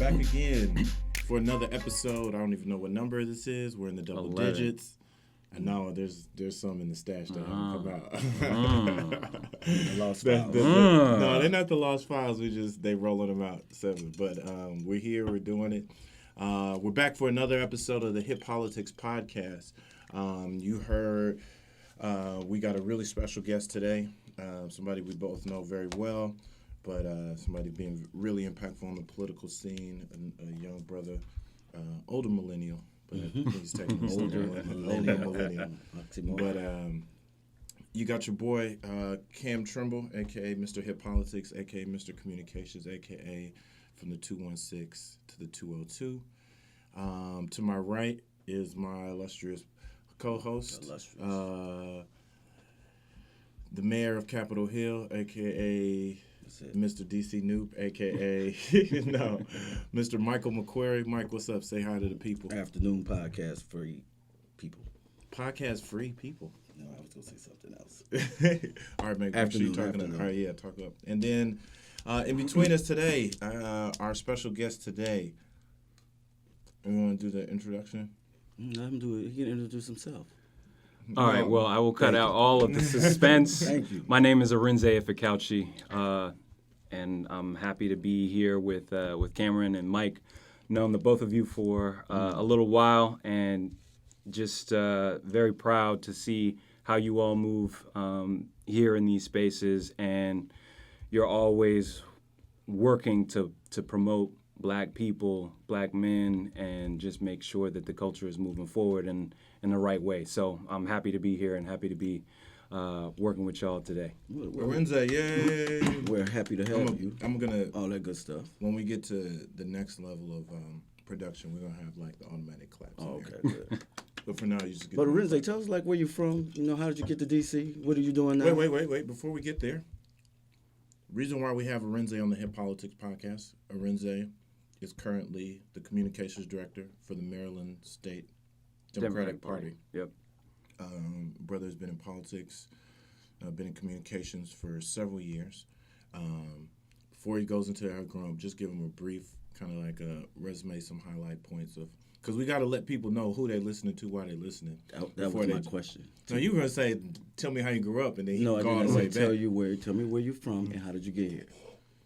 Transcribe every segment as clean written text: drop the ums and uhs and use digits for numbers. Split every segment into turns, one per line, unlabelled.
back again for another episode. I don't even know what number this is. We're in the double
11.
digits. I know there's some in the stash that haven't come out.
The lost files.
No, they're not the lost files. They rolling them out 7. But we're here. We're doing it. We're back for another episode of the Hip Politics Podcast. You heard we got a really special guest today. Somebody we both know very well, but somebody being really impactful on the political scene. A young brother, older millennial. But he's technically older millennial. But you got your boy Cam Trimble, a.k.a. Mr. Hip Politics, a.k.a. Mr. Communications, a.k.a. from the 216 to the 202. To my right is my illustrious co-host, the mayor of Capitol Hill, a.k.a. Mr. DC Noop, a.k.a. Mr. Michael McQuarrie. Mike, what's up? Say hi to the people.
Afternoon podcast free people.
Podcast free people.
No, I was going to say something else.
All right, man. Make sure you're talking up. All right, yeah, talk up. And then in between us today, our special guest today. You want to do the introduction?
Let him do it. He can introduce himself.
All right, well, I will cut out all of the suspense.
Thank you.
My name is Arinze Ifekauche, and I'm happy to be here with Cameron and Mike. Known the both of you for a little while, and just very proud to see how you all move here in these spaces, and you're always working to promote Black people, Black men, and just make sure that the culture is moving forward in the right way. So I'm happy to be here and happy to be working with y'all today.
Arinze, yay!
We're happy to have you.
I'm gonna
all that good stuff.
When we get to the next level of production, we're gonna have like the automatic claps.
Oh, okay, good.
But for now, you just get.
But Arinze, tell us like where you're from. You know, how did you get to DC? What are you doing now?
Wait! Before we get there, reason why we have Arinze on the Hip Politics Podcast. Arinze is currently the communications director for the Maryland State Democratic Party.
Yep.
Brother's been in politics, been in communications for several years. Before he goes into how he grew up, just give him a brief kind of like a resume, some highlight points of, because we got to let people know who they're listening to, why they're listening.
That was my question.
No, you were going to say, tell me how you grew up, and then he
no,
go all
I
the way
didn't
back.
Tell me where you're from and how did you get here?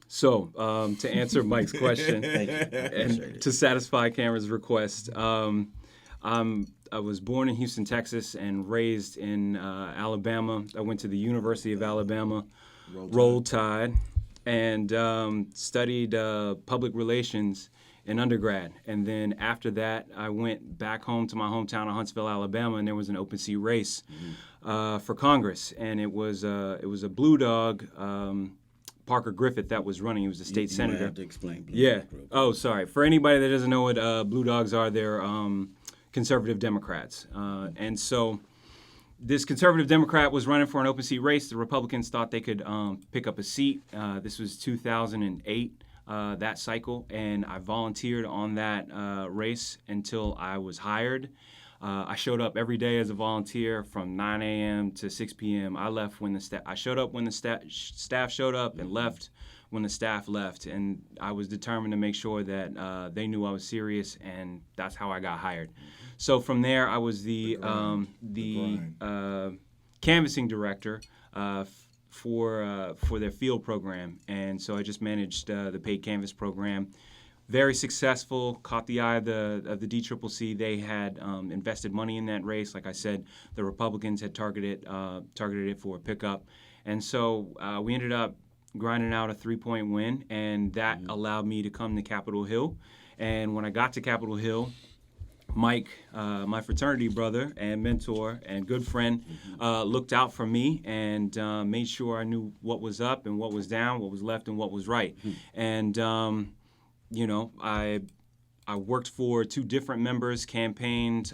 So to answer Mike's question,
Thank you.
and to satisfy Cameron's request, I was born in Houston, Texas, and raised in Alabama. I went to the University of Alabama, Roll Tide, and studied public relations in undergrad. And then after that, I went back home to my hometown of Huntsville, Alabama, and there was an open seat race for Congress, and it was a blue dog. Parker Griffith that was running. He was the state senator.
You have to explain.
Oh, sorry. For anybody that doesn't know what Blue Dogs are, they're conservative Democrats. And so this conservative Democrat was running for an open seat race. The Republicans thought they could pick up a seat. This was 2008, that cycle. And I volunteered on that race until I was hired. I showed up every day as a volunteer from 9 a.m. to 6 p.m. I left when the staff. I showed up when the staff showed up and left when the staff left. And I was determined to make sure that they knew I was serious, and that's how I got hired. So from there, I was the canvassing director for their field program, and so I just managed the paid canvas program. Very successful, caught the eye of the DCCC. They had invested money in that race. Like I said, the Republicans had targeted it for a pickup. And so we ended up grinding out a 3-point win, and that allowed me to come to Capitol Hill. And when I got to Capitol Hill, Mike, my fraternity brother and mentor and good friend, looked out for me and made sure I knew what was up and what was down, what was left and what was right. And I worked for 2 different members, campaigned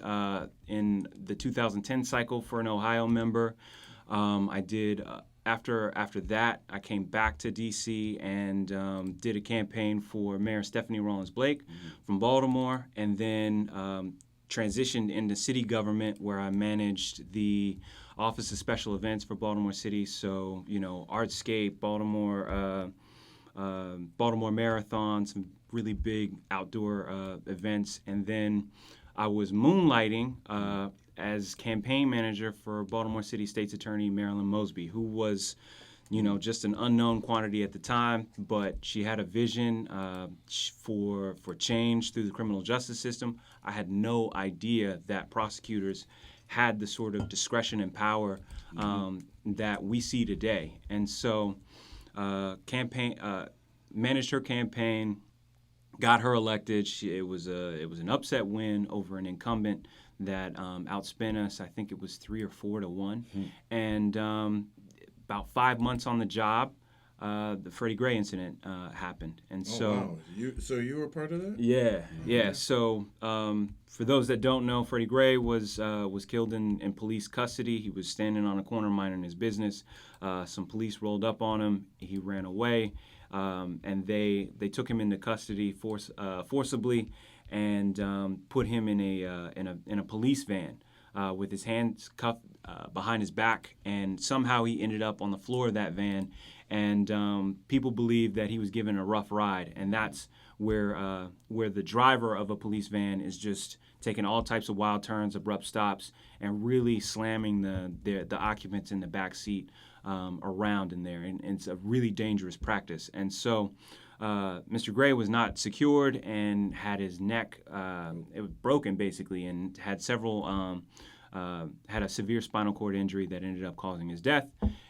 in the 2010 cycle for an Ohio member. I did, after that, I came back to D.C. and did a campaign for Mayor Stephanie Rawlins-Blake from Baltimore, and then transitioned into city government where I managed the Office of Special Events for Baltimore City. So, Artscape, Baltimore Baltimore Marathon, some really big outdoor events, and then I was moonlighting as campaign manager for Baltimore City State's Attorney Marilyn Mosby, who was, just an unknown quantity at the time, but she had a vision for change through the criminal justice system. I had no idea that prosecutors had the sort of discretion and power that we see today. And so managed her campaign, got her elected. It was an upset win over an incumbent that outspent us. I think it was 3 or 4 to 1. And about 5 months on the job, the Freddie Gray incident happened. And
wow. You were a part of that?
Yeah. So for those that don't know, Freddie Gray was killed in police custody. He was standing on a corner minding his business. Some police rolled up on him. He ran away, and they took him into custody forcibly and put him in a police van with his hands cuffed behind his back. And somehow he ended up on the floor of that van. And people believe that he was given a rough ride, and that's where the driver of a police van is just taking all types of wild turns, abrupt stops, and really slamming the occupants in the back seat around in there, and it's a really dangerous practice. And so Mr. Gray was not secured and had his neck it was broken basically, and had had a severe spinal cord injury that ended up causing his death.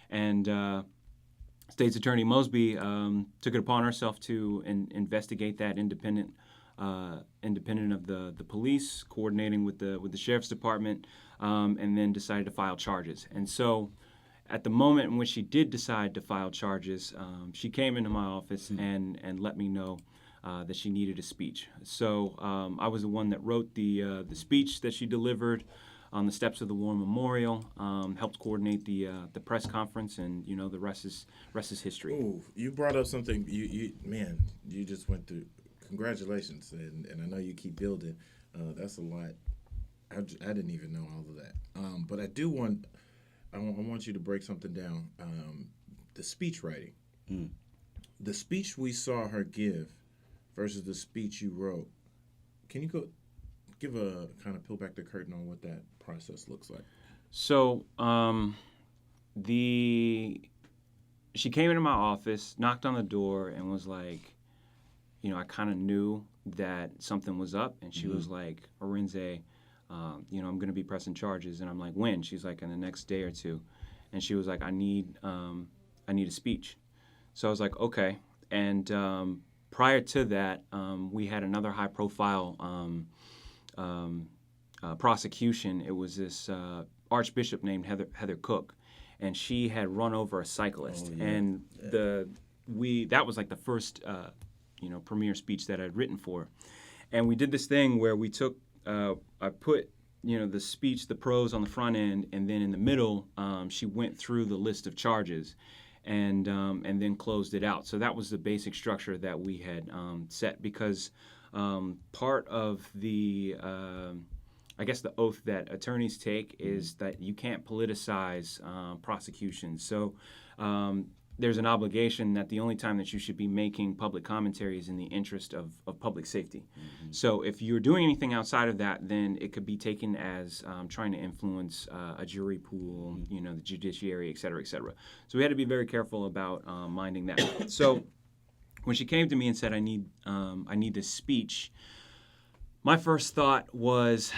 And State's Attorney Mosby took it upon herself to investigate that independent of the police, coordinating with the sheriff's department, and then decided to file charges. And so, at the moment in which she did decide to file charges, she came into my office and let me know that she needed a speech. So I was the one that wrote the speech that she delivered on the steps of the War Memorial, helped coordinate the press conference, and the rest is history.
Ooh, you brought up something. You just went through. Congratulations, and I know you keep building. That's a lot. I didn't even know all of that. But I do want. I want you to break something down. The speech writing, the speech we saw her give, versus the speech you wrote. Can you give a kind of peel back the curtain on what that process looks like?
So she came into my office, knocked on the door, and was like, I kind of knew that something was up, and she was like, Arinze, I'm going to be pressing charges. And I'm like, when? She's like, in the next day or two. And she was like, I need a speech. So I was like, okay. And prior to that, we had another high-profile prosecution. It was this archbishop named Heather Cook, and she had run over a cyclist. And that was like the first premier speech that I'd written for. And we did this thing where we took I put the speech, the prose on the front end, and then in the middle she went through the list of charges and then closed it out. So that was the basic structure that we had set, because part of the I guess the oath that attorneys take is that you can't politicize prosecutions. So there's an obligation that the only time that you should be making public commentary is in the interest of public safety. So if you're doing anything outside of that, then it could be taken as trying to influence a jury pool, the judiciary, et cetera, et cetera. So we had to be very careful about minding that. So when she came to me and said, I need this speech, my first thought was,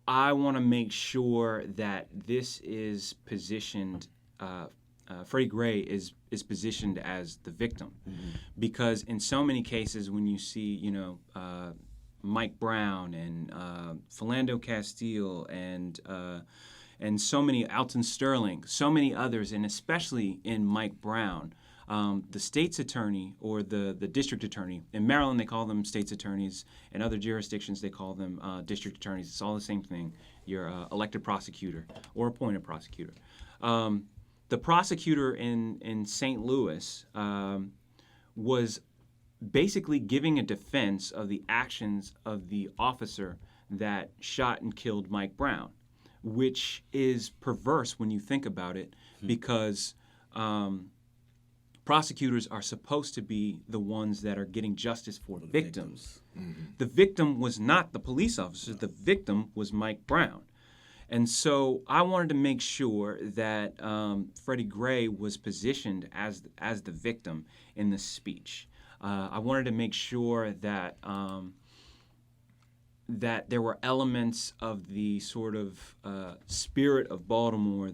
I want to make sure that this is positioned, Freddie Gray is positioned as the victim. Because in so many cases when you see, Mike Brown and Philando Castile and so many, Alton Sterling, so many others, and especially in Mike Brown, the state's attorney or the district attorney, in Maryland they call them state's attorneys, in other jurisdictions they call them district attorneys. It's all the same thing. You're elected prosecutor or appointed prosecutor. The prosecutor in St. Louis was basically giving a defense of the actions of the officer that shot and killed Mike Brown, which is perverse when you think about it, because prosecutors are supposed to be the ones that are getting justice for victims. The victim was not the police officer. The victim was Mike Brown. And so I wanted to make sure that Freddie Gray was positioned as the victim in the speech. I wanted to make sure that that there were elements of the sort of spirit of Baltimore,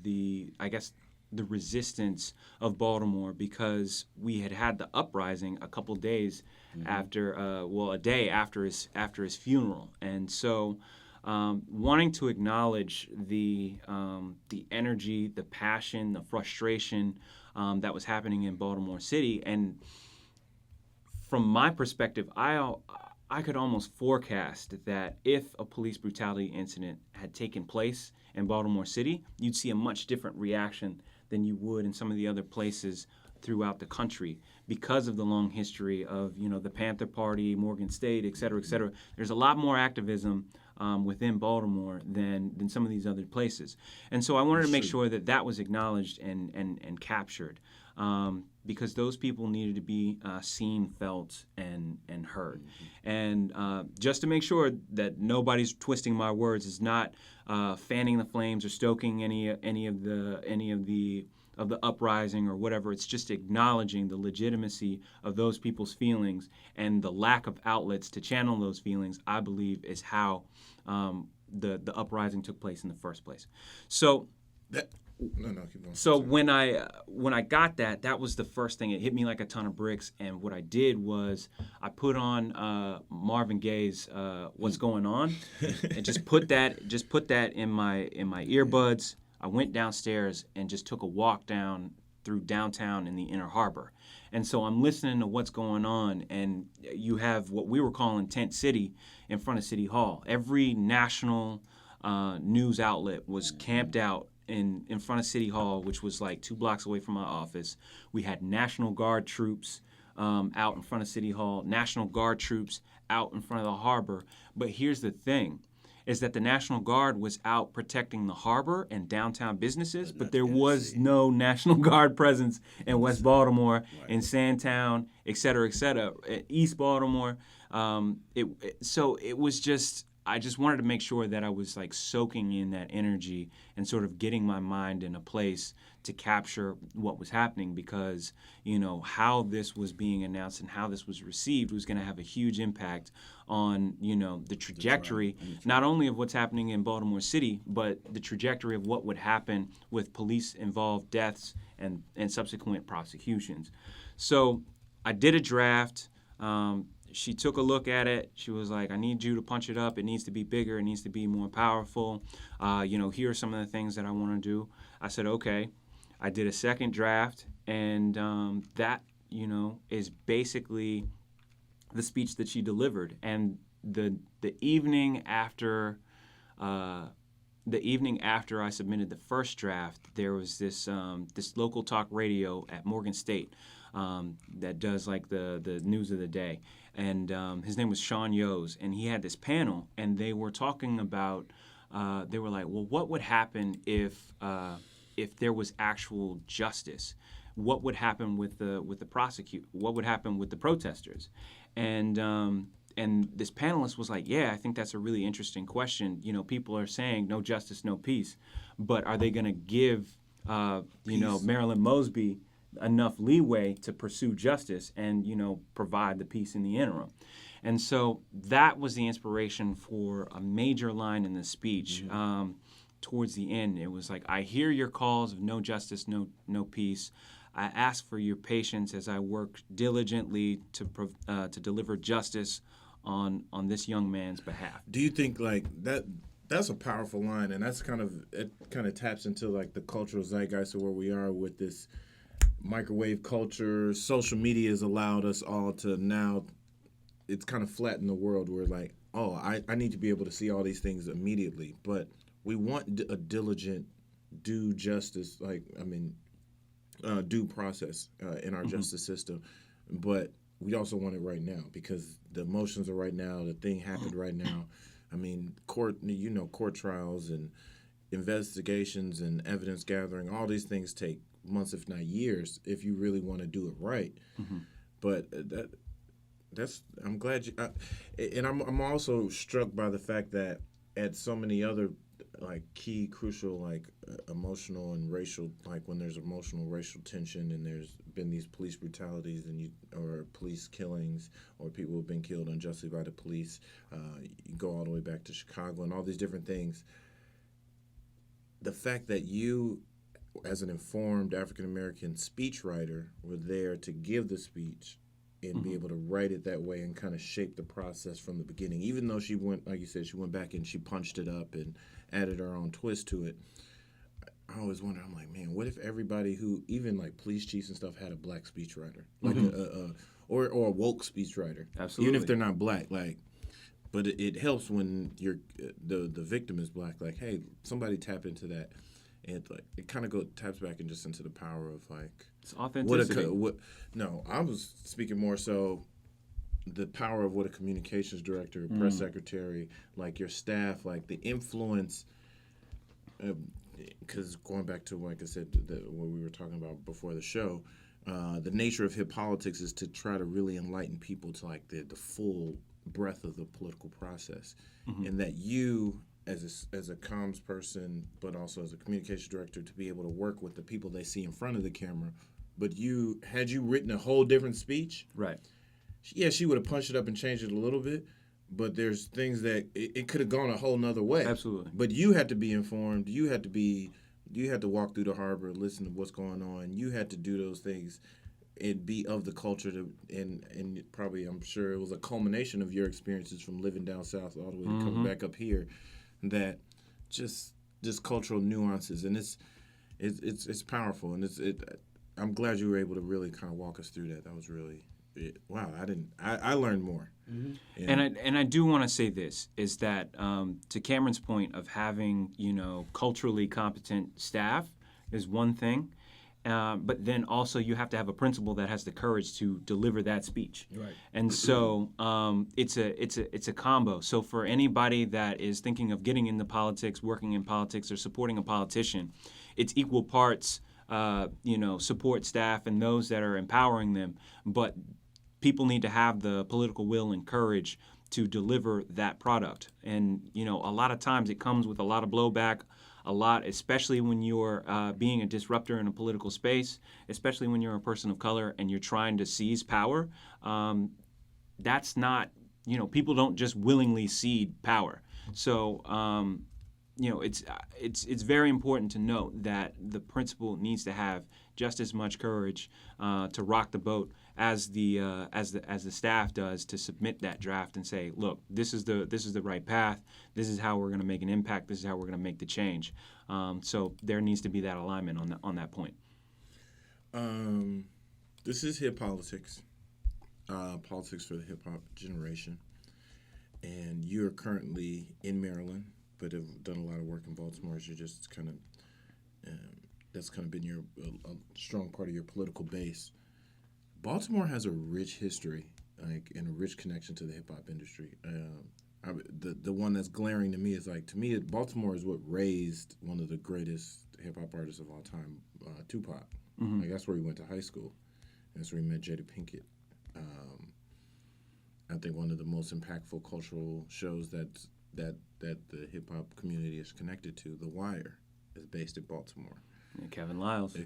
the I guess the resistance of Baltimore, because we had the uprising a couple days after, a day after his funeral, and so. Wanting to acknowledge the energy, the passion, the frustration that was happening in Baltimore City, and from my perspective, I could almost forecast that if a police brutality incident had taken place in Baltimore City, you'd see a much different reaction than you would in some of the other places throughout the country because of the long history of the Panther Party, Morgan State, et cetera, et cetera. There's a lot more activism within Baltimore than some of these other places. And so I wanted to make sure that was acknowledged and captured because those people needed to be seen, felt, and heard. And just to make sure that nobody's twisting my words, is not fanning the flames or stoking any of the uprising or whatever. It's just acknowledging the legitimacy of those people's feelings and the lack of outlets to channel those feelings, I believe, is how the uprising took place in the first place. So
keep going.
So when I got that was the first thing. It hit me like a ton of bricks, and what I did was I put on Marvin Gaye's "What's Going On," and just put that in my earbuds. I went downstairs and just took a walk down through downtown in the Inner Harbor. And so I'm listening to what's going on, and you have what we were calling Tent City in front of City Hall. Every national news outlet was camped out in front of City Hall, which was like 2 blocks away from my office. We had National Guard troops out in front of City Hall, National Guard troops out in front of the harbor. But here's the thing, is that the National Guard was out protecting the harbor and downtown businesses, but there was no National Guard presence in West Baltimore, in Sandtown, et cetera, East Baltimore. So it was just, I just wanted to make sure that I was like soaking in that energy and sort of getting my mind in a place to capture what was happening, because how this was being announced and how this was received was going to have a huge impact on the trajectory, not only of what's happening in Baltimore City, but the trajectory of what would happen with police involved deaths and subsequent prosecutions. So I did a draft. She took a look at it. She was like, I need you to punch it up. It needs to be bigger. It needs to be more powerful. Here are some of the things that I want to do. I said, okay. I did a second draft, and that, is basically the speech that she delivered. And the evening after I submitted the first draft, there was this local talk radio at Morgan State that does like the news of the day. And his name was Sean Yos, and he had this panel, and they were talking about, they were like, well, what would happen if there was actual justice? What would happen with the what would happen with the protesters? And this panelist was like, yeah, I think that's a really interesting question. People are saying no justice, no peace, but are they going to give Marilyn Mosby enough leeway to pursue justice and provide the peace in the interim? And so that was the inspiration for a major line in the speech. Towards the end, it was like, I hear your calls of no justice, no peace. I ask for your patience as I work diligently to deliver justice on this young man's behalf.
Do you think like that? That's a powerful line, and it kind of taps into like the cultural zeitgeist of where we are with this microwave culture. Social media has allowed us all to now. It's kind of flattened the world. Where like, oh, I need to be able to see all these things immediately, but we want a diligent, due justice, due process in our justice system. But we also want it right now because the emotions are right now. The thing happened right now. I mean, court trials and investigations and evidence gathering, all these things take months, if not years, if you really want to do it right.
Mm-hmm.
But I'm glad you. And I'm also struck by the fact that at so many other like key crucial like emotional and racial, like when there's emotional racial tension and there's been these police brutalities or police killings or people who have been killed unjustly by the police, you go all the way back to Chicago and all these different things. The fact that you, as an informed African American speechwriter, were there to give the speech and be able to write it that way and kind of shape the process from the beginning, even though she went, like you said, she went back and she punched it up and added her own twist to it. I always wonder, I'm like, man, what if everybody who, even like police chiefs and stuff, had a black speechwriter, like or a woke speechwriter,
Absolutely.
even if they're not black, like. But it helps when the victim is black. Like, hey, somebody tap into that, and it kind of taps back and just into the power of like
it's authenticity.
No, I was speaking more so the power of what a communications director, a press secretary, like your staff, like the influence. Because going back to, like I said, what we were talking about before the show, the nature of hip politics is to try to really enlighten people to like the full breadth of the political process, and that you as a comms person, but also as a communication director, to be able to work with the people they see in front of the camera. But had you written a whole different speech,
right?
Yeah, she would have punched it up and changed it a little bit, but there's things that it could have gone a whole nother way.
Absolutely.
But you had to be informed. You had to walk through the harbor, listen to what's going on. You had to do those things and be of the culture and probably, I'm sure it was a culmination of your experiences from living down south all the way to coming back up here, that just cultural nuances, and it's powerful, and I'm glad you were able to really kind of walk us through that. That was really wow. I learned more.
And I do want to say this is that to Cameron's point of having culturally competent staff is one thing. But then also you have to have a principal that has the courage to deliver that speech.
Right.
And so it's a combo. So for anybody that is thinking of getting into politics, working in politics, or supporting a politician, it's equal parts, support staff and those that are empowering them. But people need to have the political will and courage to deliver that product. And a lot of times it comes with a lot of blowback. A lot, especially when you're being a disruptor in a political space, especially when you're a person of color and you're trying to seize power. That's not, people don't just willingly cede power. So, it's very important to note that the principal needs to have just as much courage to rock the boat as the staff does to submit that draft and say, look, this is the right path. This is how we're going to make an impact. This is how we're going to make the change. So there needs to be that alignment on that point.
This is hip politics, politics for the hip hop generation, and you're currently in Maryland, but have done a lot of work in Baltimore. As you're just kind of that's kind of been a strong part of your political base. Baltimore has a rich history, like, and a rich connection to the hip hop industry. The one that's glaring to me is Baltimore is what raised one of the greatest hip hop artists of all time, Tupac.
Mm-hmm.
Like, that's where he went to high school. That's where he met Jada Pinkett. I think one of the most impactful cultural shows that the hip hop community is connected to, The Wire, is based in Baltimore.
Yeah, Kevin Lyles.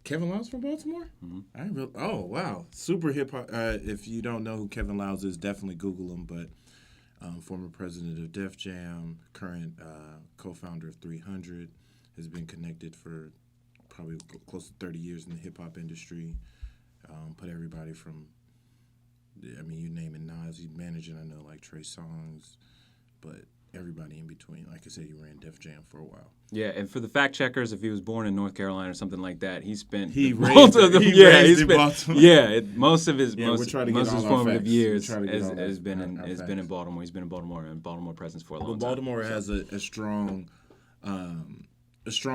Kevin Lyles from Baltimore?
Mm-hmm.
Oh, wow. Super hip hop. If you don't know who Kevin Lyles is, definitely Google him. But former president of Def Jam, current co-founder of 300, has been connected for probably close to 30 years in the hip hop industry. Put everybody from, you name it, Nas, he's managing, I know, like Trey Songz, but everybody in between. Like I said, he ran Def Jam for a while.
Yeah, and for the fact checkers, if he was born in North Carolina or something like that, he spent
most of
his formative years has been in Baltimore. He's been in Baltimore presence for a long time.
Baltimore has a strong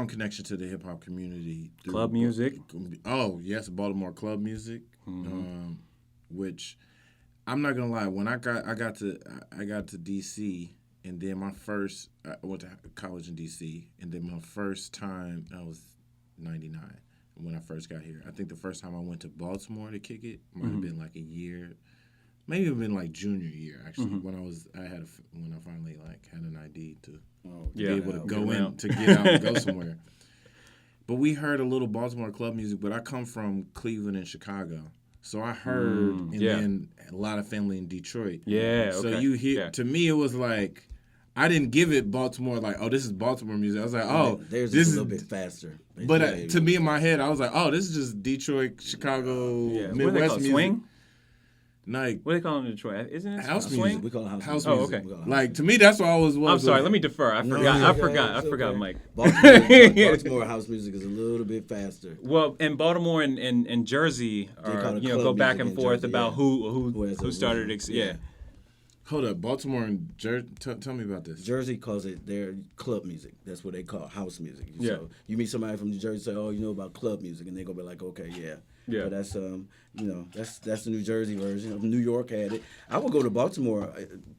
connection to the hip hop community.
Club music.
Oh yes, Baltimore club music, which I'm not gonna lie. When I got to DC. And then I went to college in D.C., and then my first time, I was 99, when I first got here. I think the first time I went to Baltimore to kick it might have been like a year, maybe it been like junior year actually. When I finally like had an ID to be able to go in to get out and go somewhere. But we heard a little Baltimore club music. But I come from Cleveland and Chicago. So I heard, then a lot of family in Detroit.
Yeah,
So you hear, to me, it was like, I didn't give it Baltimore, like, oh, this is Baltimore music. I was like, oh,
there's
this
a
is
little bit faster.
But to me, in my head, I was like, oh, this is just Detroit, Chicago, Midwest music.
Swing?
Like,
what do they call it in Detroit? Isn't it
house
swing?
music?
We call it house
music.
music.
Oh, okay. Like, to me, that's what I was.
I'm sorry. Let me defer. I forgot, Mike.
Baltimore house music is a little bit faster.
Well, and Baltimore and Jersey are, go back and forth about who started it. Yeah.
Hold up, Baltimore and Jersey. Tell me about this.
Jersey calls it their club music. That's what they call house music.
Yeah.
So you meet somebody from Jersey, say, "Oh, you know about club music," and they gonna be like, "Okay, yeah."
Yeah.
But that's that's the New Jersey version. New York had it. I would go to Baltimore.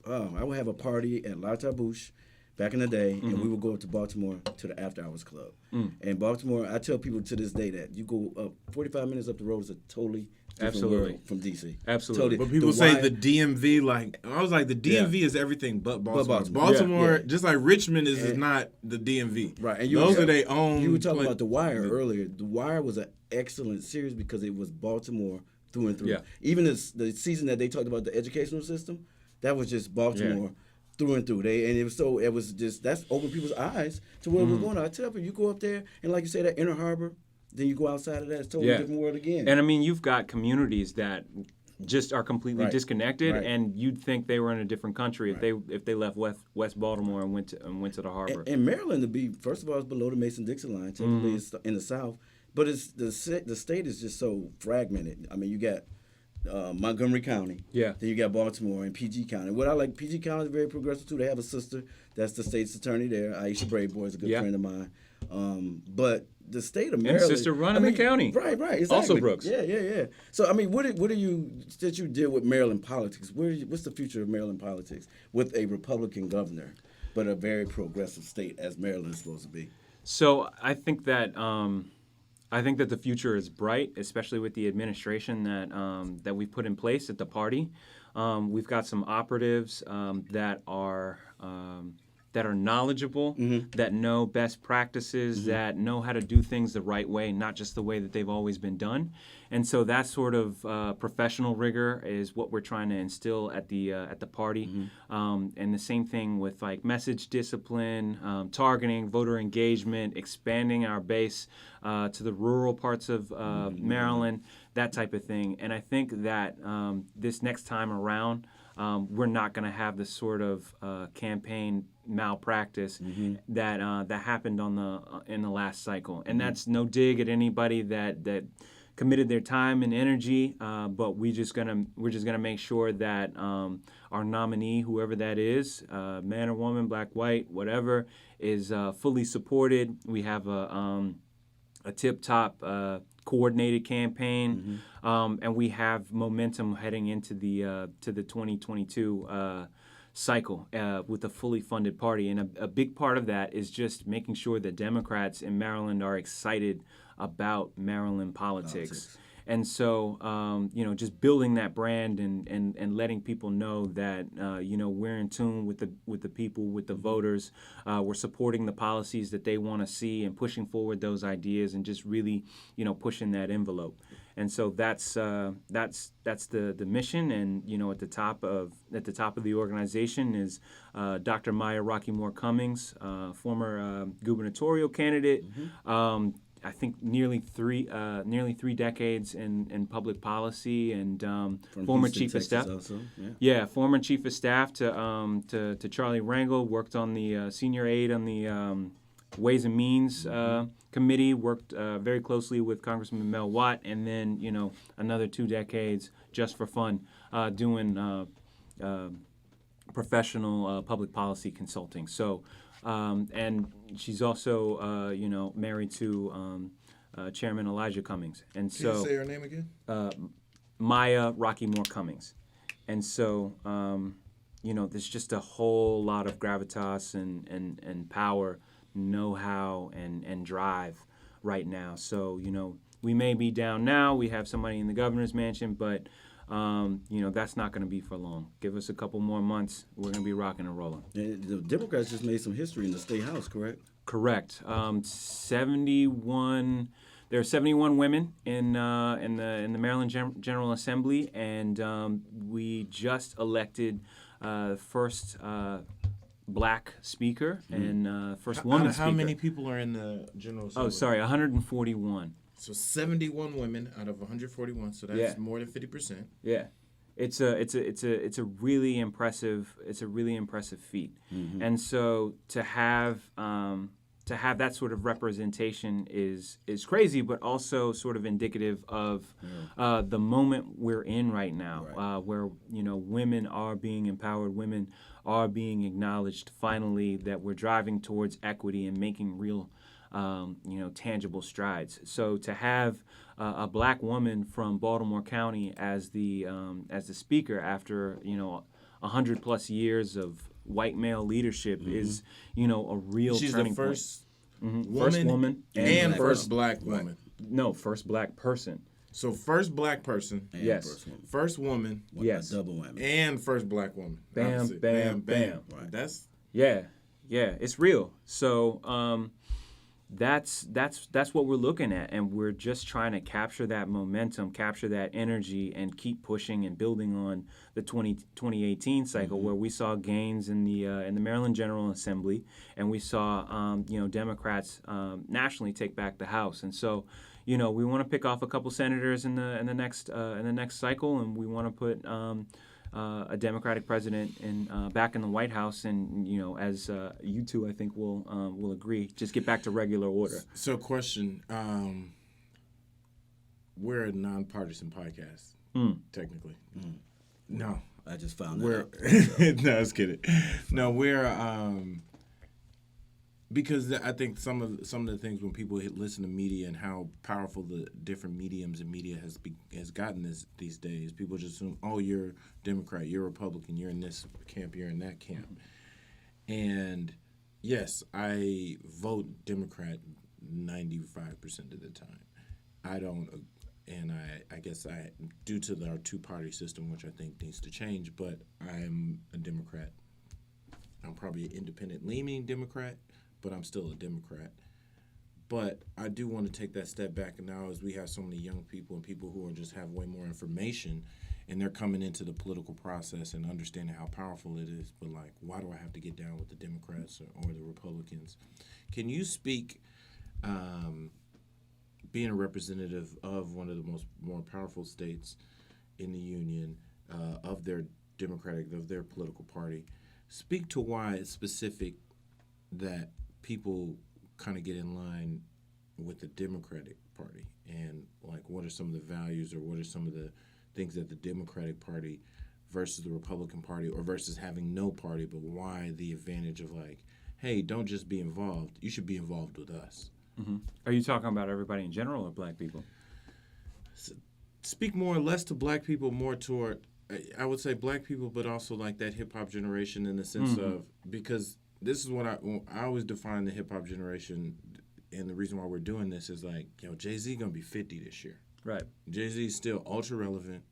I would have a party at La Tabouche back in the day, and we would go up to Baltimore to the After Hours Club. And Baltimore, I tell people to this day that you go up 45 minutes up the road is a totally different world from DC.
Absolutely.
But people say the DMV, like, I was like, the DMV is everything but Baltimore. Baltimore, just like Richmond is not the DMV.
Right. And
those are their own.
You were talking about The Wire earlier. The Wire was an excellent series because it was Baltimore through and through. Yeah. Even the season that they talked about the educational system, that was just Baltimore through and through. That's opened people's eyes to where it was going on. I tell people, you go up there, and like you say, that Inner Harbor, then you go outside of that, it's totally different world again.
And I mean, you've got communities that just are completely disconnected, and you'd think they were in a different country if they left West Baltimore and went to the harbor.
And Maryland, first of all, it's below the Mason-Dixon line. Technically, it's in the South, but it's the state is just so fragmented. I mean, you got Montgomery County. Yeah. Then you got Baltimore and PG County. What I like, PG County is very progressive too. They have a sister that's the state's attorney there. Aisha Braveboy is a good friend of mine. But the state of Maryland,
and sister running the county.
Right, exactly.
Also Brooks.
Yeah. So I mean, what are you that you deal with Maryland politics? What's the future of Maryland politics with a Republican governor, but a very progressive state as Maryland is supposed to be?
So I think that the future is bright, especially with the administration that we've put in place at the party. We've got some operatives that are knowledgeable, that know best practices, that know how to do things the right way, not just the way that they've always been done. And so that sort of professional rigor is what we're trying to instill at the party. And the same thing with like message discipline, targeting, voter engagement, expanding our base to the rural parts of Maryland, that type of thing. And I think that this next time around, we're not going to have the sort of campaign malpractice that happened in the last cycle, and that's no dig at anybody that committed their time and energy. But we're just gonna make sure that our nominee, whoever that is, man or woman, black, white, whatever, is fully supported. We have a tip-top coordinated campaign, and we have momentum heading into the 2022 cycle with a fully funded party. And a big part of that is just making sure that Democrats in Maryland are excited about Maryland politics. And so, just building that brand and letting people know that, we're in tune with the people, with the voters. We're supporting the policies that they want to see and pushing forward those ideas and just really, pushing that envelope. And so that's the mission. And at the top of the organization is Dr. Maya Rocky Moore Cummings, former gubernatorial candidate. I think nearly three decades in public policy, and former
Houston,
chief of staff.
Also,
former chief of staff to Charlie Rangel. Worked on the senior aide on the Ways and Means committee. Worked very closely with Congressman Mel Watt, and then another 2 decades just for fun doing professional public policy consulting. So. And she's also, married to Chairman Elijah Cummings. And so,
can you say her name again?
Maya Rocky Moore Cummings. And so, there's just a whole lot of gravitas and power, know-how, and drive right now. So, We may be down now. We have somebody in the governor's mansion, but that's not going to be for long. Give us a couple more months. We're going to be rocking and rolling.
And the Democrats just made some history in the state house, correct?
Correct. 71. There are 71 women in the Maryland General Assembly, and we just elected first black speaker and first woman speaker.
How many people are in the General Assembly?
Oh, sorry, 141.
So 71 women out of 141. So that's more than 50%.
Yeah. It's a really impressive feat, and so to have that sort of representation is crazy, but also sort of indicative of the moment we're in right now, where women are being empowered, women are being acknowledged. Finally, that we're driving towards equity and making real, tangible strides. So to have a black woman from Baltimore County as the speaker after 100+ years of white male leadership is a real
She's
turning
the first
point.
woman,
First woman
and first black woman.
No, first black person.
So first black person,
And
Yes.
first woman,
Yes.
A double whammy.
and first black woman.
Bam,
Opposite.
bam, bam.
Right.
That's
Yeah, it's real. So that's what we're looking at, and we're just trying to capture that momentum, capture that energy, and keep pushing and building on the 2018 cycle where we saw gains in the Maryland General Assembly, and we saw Democrats nationally take back the House, and so. We want to pick off a couple senators in the next cycle, and we want to put a Democratic president back in the White House, and as you two I think will agree, just get back to regular order.
so. Question: we're a nonpartisan podcast, technically. No,
I just found
we're
that out.
no, I was kidding. No, we're because I think some of the things when people listen to media and how powerful the different mediums and media has gotten these days, people just assume, oh, you're Democrat, you're Republican, you're in this camp, you're in that camp. And yes, I vote Democrat 95% of the time. I don't, and I guess due to our two-party system, which I think needs to change, but I'm a Democrat. I'm probably an independent-leaning Democrat, but I'm still a Democrat. But I do want to take that step back now as we have so many young people and people who just have way more information, and they're coming into the political process and understanding how powerful it is. But, why do I have to get down with the Democrats or the Republicans? Can you speak, being a representative of one of the more powerful states in the union, of their political party, speak to why it's specific that people kind of get in line with the Democratic Party, and what are some of the values or what are some of the things that the Democratic Party versus the Republican Party, or versus having no party, but why the advantage of hey, don't just be involved, you should be involved with us.
Mm-hmm. Are you talking about everybody in general or black people?
Speak more or less to black people, more toward, I would say black people, but also that hip-hop generation in the sense of, because this is what I always define the hip-hop generation, and the reason why we're doing this is Jay-Z going to be 50 this year.
Right.
Jay-Z's still ultra-relevant.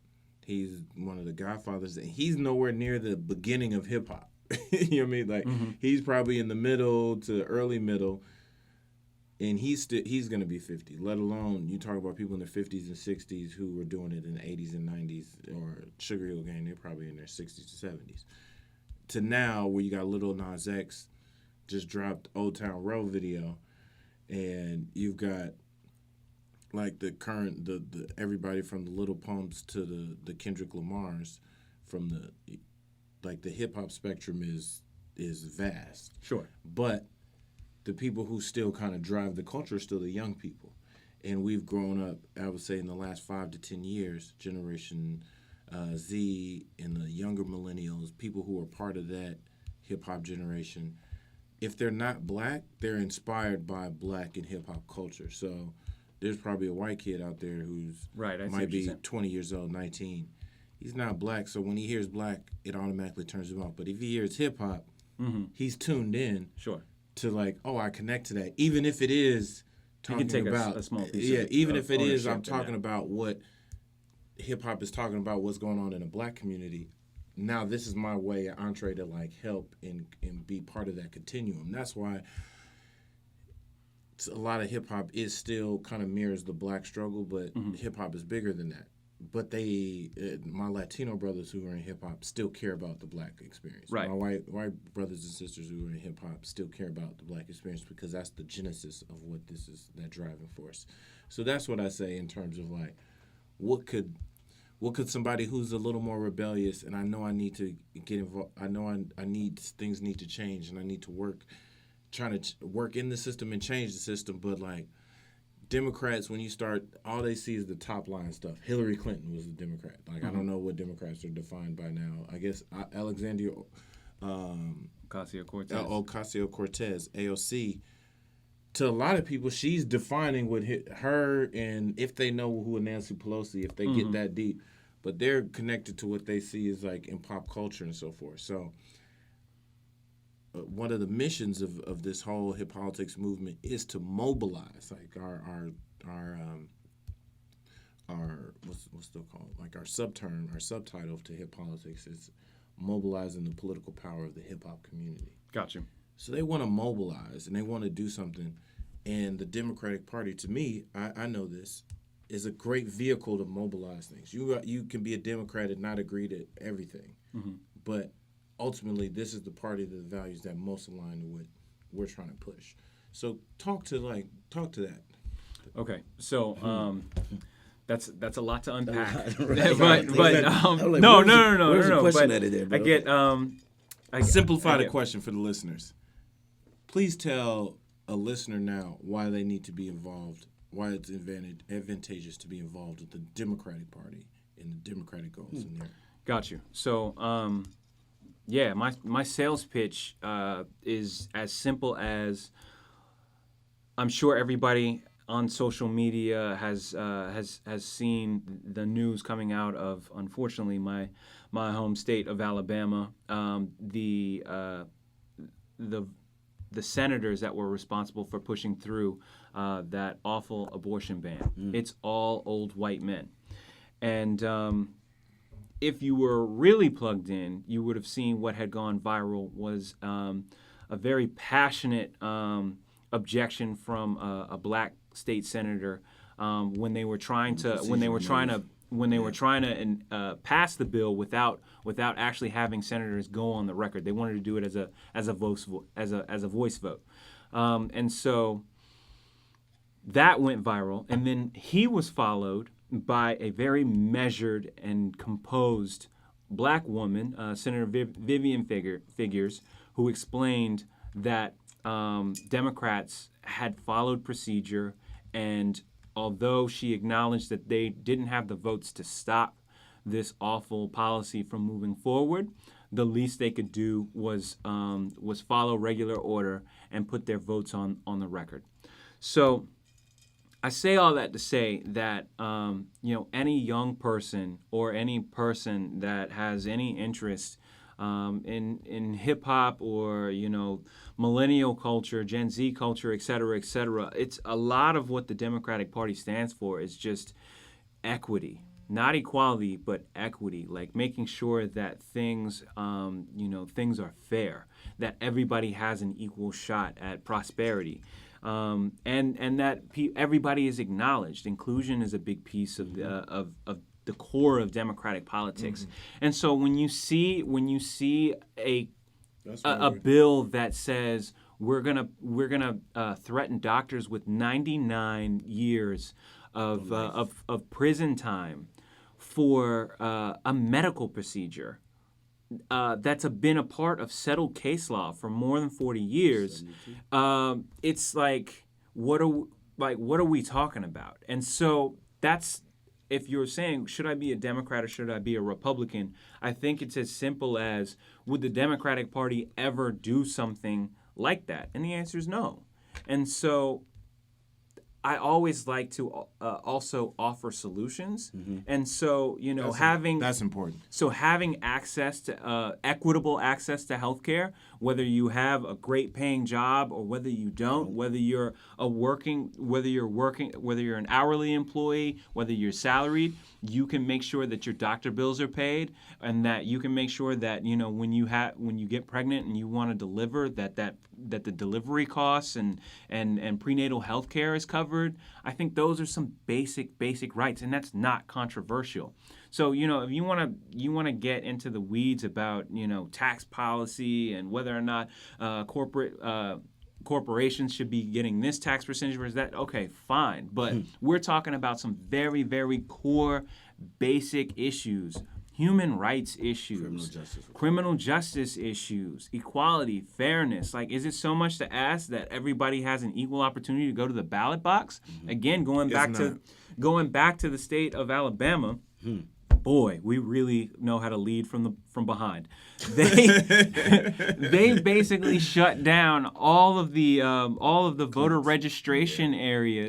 He's one of the godfathers, and he's nowhere near the beginning of hip-hop. You know what I mean? He's probably in the middle to early middle, and he's going to be 50, let alone you talk about people in their 50s and 60s who were doing it in the 80s and 90s, or Sugar Hill Gang, they're probably in their 60s to 70s. To now, where you got Lil Nas X just dropped Old Town Road video, and you've got the current the everybody from the Little Pumps to the Kendrick Lamars, from the hip hop spectrum is vast.
Sure.
But the people who still kind of drive the culture are still the young people, and we've grown up. I would say in the last 5 to 10 years, Generation Z and the younger millennials, people who are part of that hip-hop generation, if they're not black, they're inspired by black and hip-hop culture. So there's probably a white kid out there who's might be 20 years old, 19. He's not black, so when he hears black, it automatically turns him off. But if he hears hip-hop, he's tuned in
Sure.
to oh, I connect to that, even if it is talking
take
about
a small piece.
Yeah,
of,
even
of
if it is, I'm
ownership in
talking
that.
about what hip hop is talking about, what's going on in the black community. Now this is my way, an entree to like help and be part of that continuum. That's why a lot of hip hop is still kind of mirrors the black struggle, but hip hop is bigger than that. But my Latino brothers who are in hip hop still care about the black experience.
Right.
My white brothers and sisters who are in hip hop still care about the black experience because that's the genesis of what this is, that driving force. So that's what I say in terms of like, what could somebody who's a little more rebellious, and I know I need to get involved, I know I need, things need to change, and I need to work, trying to work in the system and change the system, but like, Democrats, when you start, all they see is the top line stuff. Hillary Clinton was a Democrat. Like, I don't know what Democrats are defined by now. I guess Alexandria Ocasio-Cortez, AOC, to a lot of people, she's defining what her, and if they know who Nancy Pelosi, if they get that deep, but they're connected to what they see as like in pop culture and so forth. So one of the missions of this whole hip politics movement is to mobilize like our what's still called, like our subtitle to hip politics is mobilizing the political power of the hip hop community.
Gotcha.
So they want to mobilize and they want to do something, and the Democratic Party, to me, I know this, is a great vehicle to mobilize things. You can be a Democrat and not agree to everything, but ultimately, this is the party that the values that most align to what we're trying to push. So talk to that.
Okay, so that's a lot to unpack.
Right.
but
like,
no.
Where's the question
But
at there, bro?
I get
Simplify the
get-
question for the listeners. Please tell a listener now why they need to be involved, why it's advantageous to be involved with the Democratic Party and the Democratic goals in there.
Got you. So yeah, my sales pitch is as simple as, I'm sure everybody on social media has seen the news coming out of, unfortunately, my home state of Alabama. The senators that were responsible for pushing through that awful abortion ban. It's all old white men, and if you were really plugged in, you would have seen what had gone viral was a very passionate objection from a black state senator when they were trying to pass the bill without actually having senators go on the record. They wanted to do it as a voice vote, and so that went viral. And then he was followed by a very measured and composed black woman, Senator Vivian Figures, who explained that Democrats had followed procedure, and although she acknowledged that they didn't have the votes to stop this awful policy from moving forward, the least they could do was follow regular order and put their votes on the record. So I say all that to say that any young person or any person that has any interest in hip hop or millennial culture, Gen Z culture, et cetera, it's a lot of what the Democratic Party stands for is just equity, not equality, but equity, like making sure that things are fair, that everybody has an equal shot at prosperity. And that everybody is acknowledged. Inclusion is a big piece of the core of democratic politics. And so when you see a bill that says we're gonna threaten doctors with 99 years of prison time for a medical procedure that's been a part of settled case law for more than 40 years. It's like, what are we talking about? And so that's, if you're saying, should I be a Democrat or should I be a Republican? I think it's as simple as, would the Democratic Party ever do something like that? And the answer is no. And so I always like to also offer solutions, and so
that's important.
So having access to equitable access to healthcare, whether you have a great paying job or whether you don't, whether you're whether you're an hourly employee, whether you're salaried, you can make sure that your doctor bills are paid, and that you can make sure that when you get pregnant and you want to deliver, that the delivery costs and prenatal health care is covered. I think those are some basic rights, and that's not controversial. So if you want to get into the weeds about tax policy and whether or not corporations should be getting this tax percentage versus that, okay, fine. But we're talking about some very, very core basic issues. Human rights issues, criminal justice issues, equality, fairness. Like, is it so much to ask that everybody has an equal opportunity to go to the ballot box? Again, going back to the state of Alabama, boy, we really know how to lead from behind. They basically shut down all of the voter registration area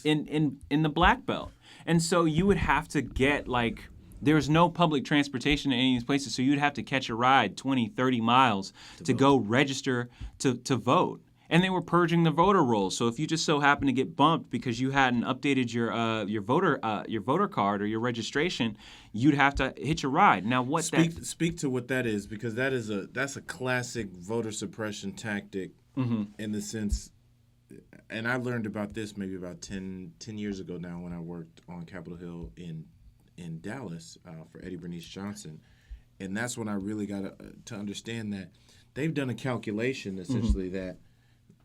in the Black Belt, and so you would have to get there's no public transportation in any of these places, so you'd have to catch a ride 20, 30 miles to go register to vote. And they were purging the voter rolls. So if you just so happen to get bumped because you hadn't updated your voter card or your registration, you'd have to hitch a ride. Now,
speak to what that is, because that's a classic voter suppression tactic in the sense. And I learned about this maybe about 10 years ago now when I worked on Capitol Hill in Dallas for Eddie Bernice Johnson, and that's when I really got to understand that they've done a calculation essentially that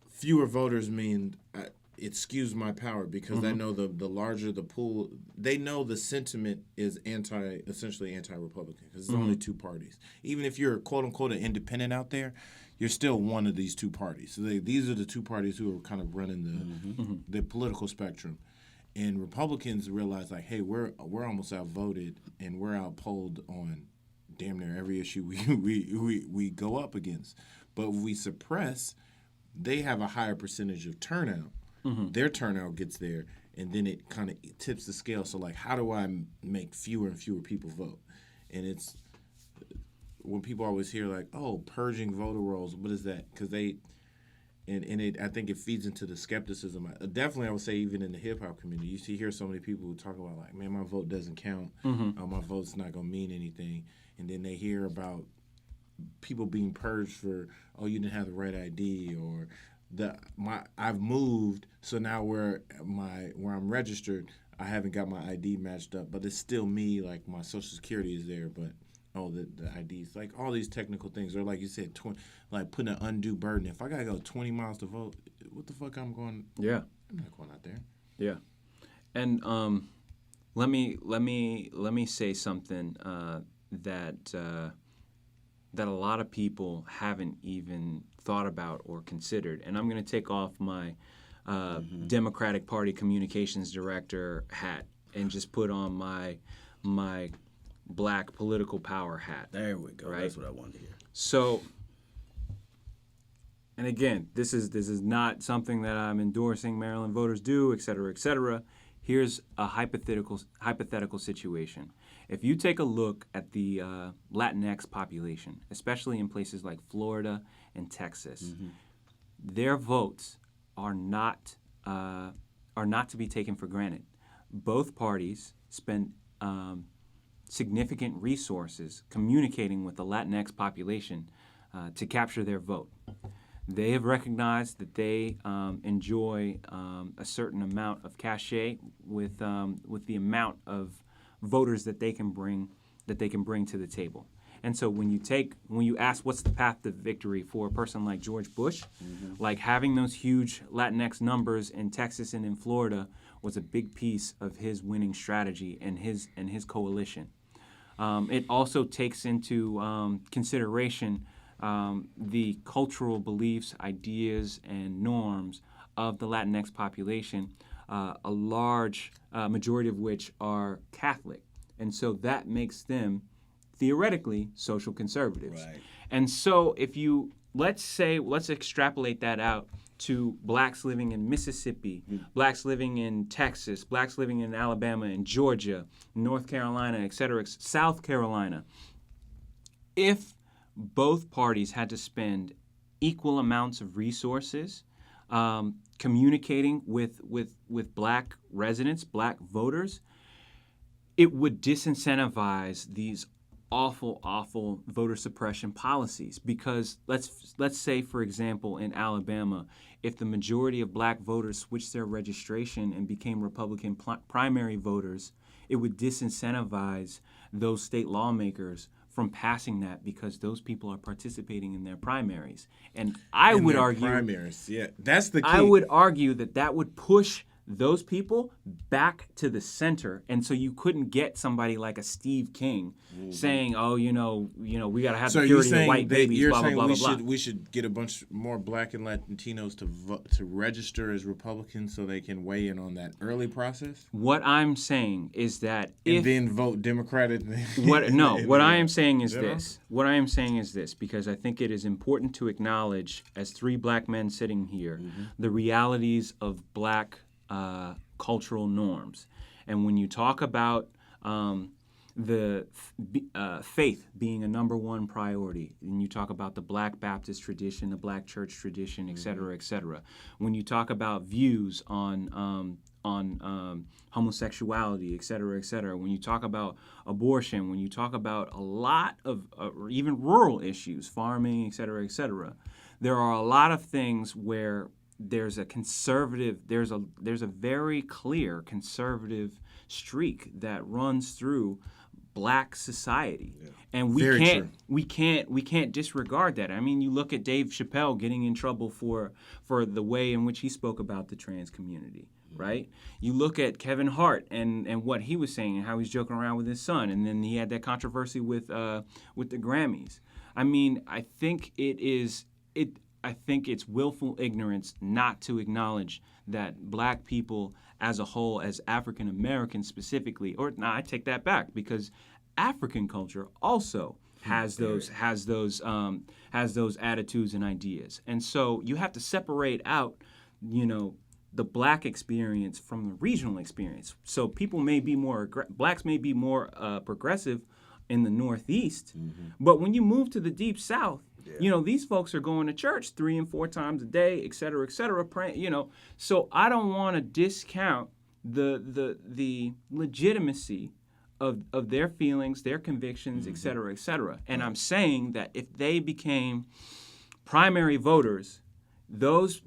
fewer voters mean it skews my power, because they know the larger the pool, they know the sentiment is essentially anti-Republican, because there's only two parties. Even if you're quote unquote an independent out there, you're still one of these two parties. So these are the two parties who are kind of running the political spectrum. And Republicans realize, hey, we're almost outvoted, and we're outpolled on damn near every issue we go up against. But if we suppress, they have a higher percentage of turnout. Their turnout gets there, and then it kind of tips the scale. So, how do I make fewer and fewer people vote? And it's when people always hear, purging voter rolls, what is that? Because I think it feeds into the skepticism. Definitely, I would say even in the hip-hop community, you hear so many people who talk about, man, my vote doesn't count. My vote's not going to mean anything. And then they hear about people being purged for, you didn't have the right ID, or I've moved, so now where I'm registered, I haven't got my ID matched up, but it's still me, my Social Security is there, but the IDs, all these technical things, or like you said, putting an undue burden. If I gotta go 20 miles to vote, what the fuck I'm going? Yeah, I'm not going out there.
Yeah, and let me say something that a lot of people haven't even thought about or considered, and I'm going to take off my Democratic Party communications director hat and just put on my Black political power hat.
There we go.
Right?
That's what I wanted to hear. So,
and again, this is not something that I'm endorsing Maryland voters do, et cetera, et cetera. Here's a hypothetical situation. If you take a look at the Latinx population, especially in places like Florida and Texas, their votes are not to be taken for granted. Both parties spend significant resources communicating with the Latinx population to capture their vote. They have recognized that they enjoy a certain amount of cachet with the amount of voters that they can bring to the table. And so when you ask what's the path to victory for a person like George Bush, having those huge Latinx numbers in Texas and in Florida was a big piece of his winning strategy and his coalition. It also takes into consideration the cultural beliefs, ideas, and norms of the Latinx population, a large majority of which are Catholic. And so that makes them, theoretically, social conservatives.
Right.
And so if you let's extrapolate that out to blacks living in Mississippi, blacks living in Texas, blacks living in Alabama and Georgia, North Carolina, et cetera, South Carolina. If both parties had to spend equal amounts of resources communicating with black residents, black voters, it would disincentivize these awful voter suppression policies. Because let's say, for example, in Alabama, if the majority of black voters switched their registration and became Republican primary voters, it would disincentivize those state lawmakers from passing that, because those people are participating in their primaries. And I would argue
primaries, yeah, that's the key.
I would argue that would push those people back to the center, and so you couldn't get somebody like a Steve King saying, "Oh, we got to have security of white babies."
You're
blah,
saying
blah, blah, blah, blah.
we should get a bunch more black and Latinos to register as Republicans so they can weigh in on that early process.
What I'm saying is that
and then vote Democratic.
What I am saying is this. What I am saying is this, because I think it is important to acknowledge, as three black men sitting here, the realities of black cultural norms. And when you talk about the faith being a number one priority, and you talk about the black Baptist tradition, the black church tradition, et cetera, when you talk about views on homosexuality, et cetera, when you talk about abortion, when you talk about a lot of even rural issues, farming, et cetera, there are a lot of things where there's a very clear conservative streak that runs through black society, and we can't disregard that. I mean, you look at Dave Chappelle getting in trouble for the way in which he spoke about the trans community, right? You look at Kevin Hart and what he was saying and how he's joking around with his son, and then he had that controversy with the Grammys. I mean, I think it's willful ignorance not to acknowledge that black people as a whole, as African Americans specifically, I take that back, because African culture also has those attitudes and ideas. And so you have to separate out, the black experience from the regional experience. So blacks may be more progressive in the Northeast, but when you move to the Deep South, these folks are going to church 3 and 4 times a day, et cetera, praying, So I don't want to discount the legitimacy of their feelings, their convictions, et cetera. And I'm saying that if they became primary voters, those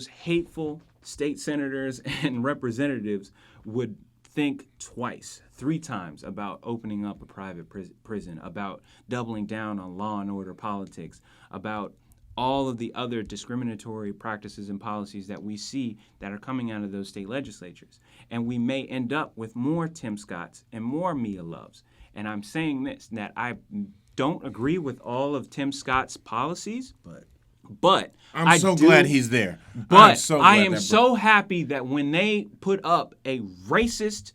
hateful state senators and representatives would think twice, 3 times about opening up a private prison, about doubling down on law and order politics, about all of the other discriminatory practices and policies that we see that are coming out of those state legislatures. And we may end up with more Tim Scotts and more Mia Loves. And I'm saying this, that I don't agree with all of Tim Scott's policies, but
I'm so glad he's there.
But I am so happy that when they put up a racist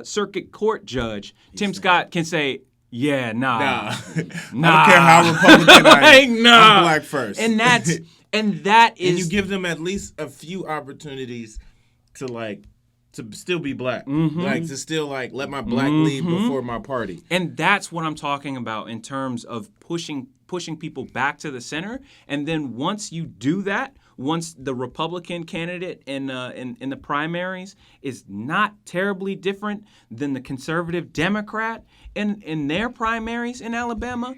circuit court judge, Tim Scott can say, yeah, nah. I don't
care how Republican I am. I'm black first.
And that is.
And you give them at least a few opportunities to still be black, to still let my black lead before my party.
And that's what I'm talking about in terms of pushing people back to the center. And then once you do that, once the Republican candidate in the primaries is not terribly different than the conservative Democrat in their primaries in Alabama,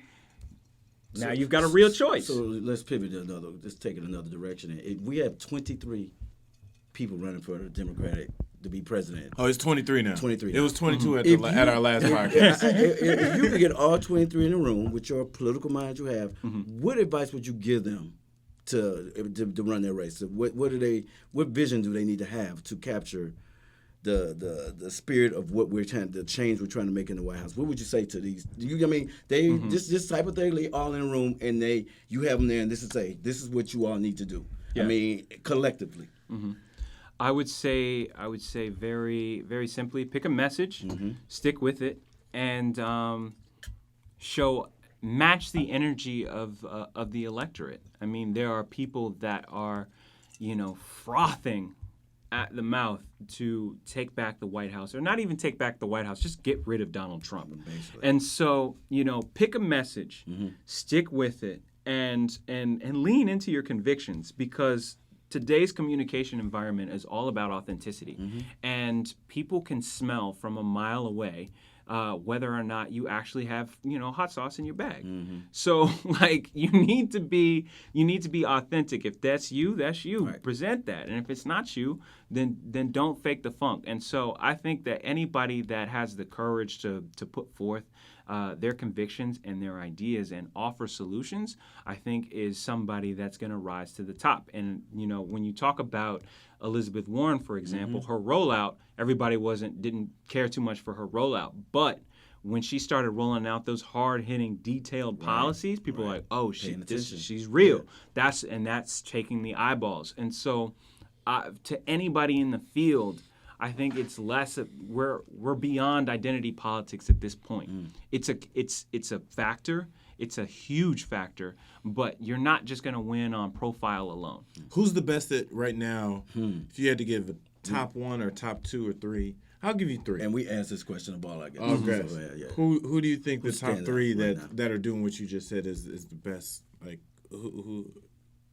now you've got a real choice.
So let's pivot to let's take it another direction. If we have 23 people running for the Democratic to be president.
Oh, it's 23 now.
23.
It was 22 at our last podcast.
If you could get all 23 in a room with your political mind you have, what advice would you give them to run their race? What vision do they need to have to capture the spirit of the change we're trying to make in the White House? What would you say to these? They just hypothetically all in a room, and you have them there, and this is what you all need to do. Yeah. I mean, collectively.
I would say very, very simply, pick a message, stick with it, and show match the energy of the electorate. I mean, there are people that are, frothing at the mouth to take back the White House, or not even take back the White House, just get rid of Donald Trump. Basically. And so, pick a message, stick with it, and lean into your convictions, because today's communication environment is all about authenticity. And people can smell from a mile away whether or not you actually have, hot sauce in your bag. So, you need to be authentic. If that's you, that's you. Right. Present that. And if it's not you, then don't fake the funk. And so I think that anybody that has the courage to put forth their convictions and their ideas and offer solutions, I think is somebody that's going to rise to the top. And, when you talk about Elizabeth Warren, for example, her rollout, everybody didn't care too much for her rollout. But when she started rolling out those hard-hitting, detailed policies, people were like, "Oh, she's real." Yeah. That's taking the eyeballs. And so, to anybody in the field, I think it's less. We're beyond identity politics at this point. It's a factor. It's a huge factor, but you're not just going to win on profile alone.
Who's the best at right now? If you had to give a top one or top two or three, I'll give you three.
And we asked this question about, I guess.
Okay. So, yeah. Who do you think the top three that are doing what you just said is the best? Like who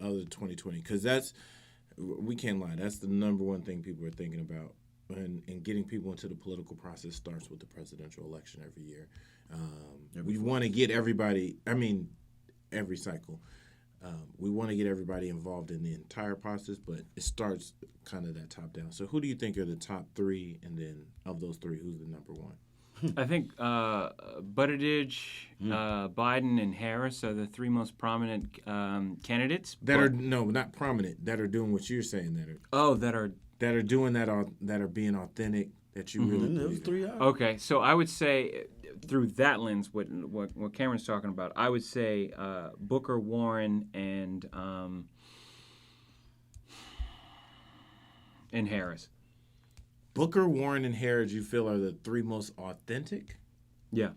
other 2020? Because we can't lie. That's the number one thing people are thinking about. And getting people into the political process starts with the presidential election every year. We want to get everybody, every cycle. We want to get everybody involved in the entire process, but it starts kind of that top down. So who do you think are the top three? And then of those three, who's the number one?
I think Buttigieg, Biden, and Harris are the three most prominent candidates.
Not prominent, that are doing what you're saying. That are doing that are being authentic, that you really believe.
Three are.
Okay, so I would say through that lens, what Cameron's talking about, I would say Booker, Warren, and Harris.
Booker, Warren, and Harris, you feel are the three most authentic?
Yeah.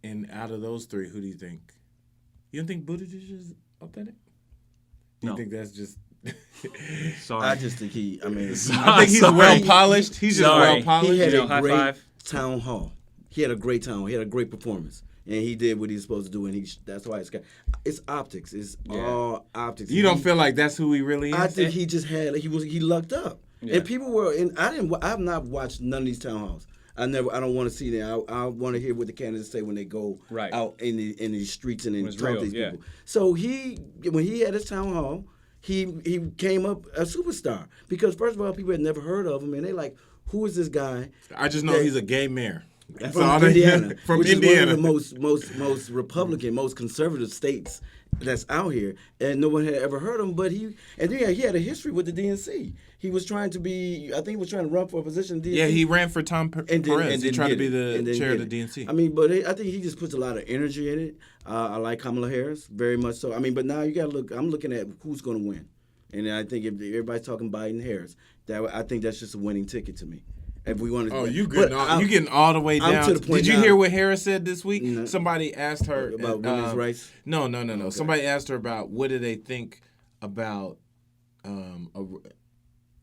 And out of those three, who do you think? You don't think Buttigieg is authentic?
No.
You think that's just...
Sorry.
I just think I
think he's well polished. He's just well polished.
He had a great town hall. He had a great town hall. He had a great performance, and he did what he's supposed to do. And that's why it's optics. It's all optics.
You don't feel like that's who he really is?
I think he just he lucked up, and people were. And I have not watched none of these town halls. I don't want to see them. I want to hear what the candidates say when they go out in the streets and talk to these people. So when he had his town hall, he came up a superstar, because first of all, people had never heard of him, and they like, who is this guy?
I just know he's a gay mayor
from Indiana,
which
is one of the most Republican, most conservative states that's out here, and no one had ever heard of him. But he had a history with the DNC. He was trying to run for a position in DNC.
Yeah, he ran for Tom Perez. He tried to be the chair of the DNC.
But I think he just puts a lot of energy in it. I like Kamala Harris very much so. But now you got to look. I'm looking at who's going to win, and I think if everybody's talking Biden, Harris, I think that's just a winning ticket to me. If we want to,
you getting all the way down. Did you hear what Harris said this week?
No.
Somebody asked her
about women's rights.
No. Okay. Somebody asked her about what do they think about,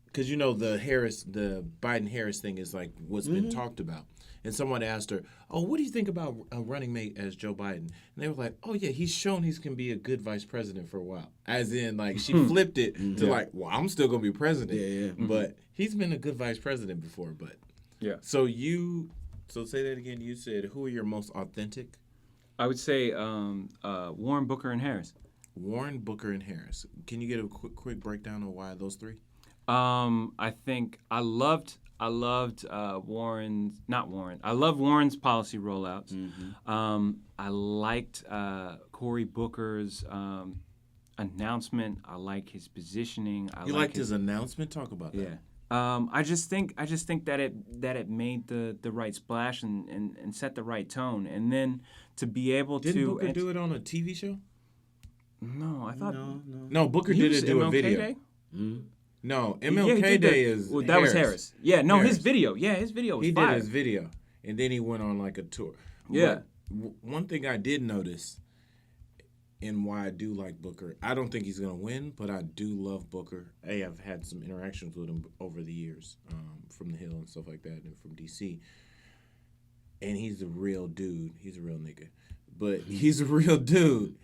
because the Biden Harris thing is like what's been talked about. And someone asked her, "Oh, what do you think about a running mate as Joe Biden?" And they were like, "Oh yeah, he's shown he can be a good vice president for a while." As in, like she flipped it to well, I'm still gonna be president.
Yeah.
But he's been a good vice president before. But So say that again. You said who are your most authentic?
I would say Warren, Booker, and Harris.
Warren, Booker, and Harris. Can you get a quick breakdown of why those three?
I think I loved Warren's policy rollouts. I liked Cory Booker's announcement. I like his positioning.
You liked his announcement? Talk about that.
Yeah. I just think that it made the right splash and set the right tone, and then to be able
Didn't Booker do it on a TV show?
No, I thought
no. Booker did it do a video.
Day?
No, MLK Day is
that Harris. Was Harris. Yeah, no, Harris. His video. Yeah, his video was
He did his video, and then he went on like a tour.
Yeah.
one thing I did notice, and why I do like Booker, I don't think he's going to win, but I do love Booker. I've had some interactions with him over the years, from the Hill and stuff like that, and from D.C., and he's a real dude. He's a real nigga. But he's a real dude.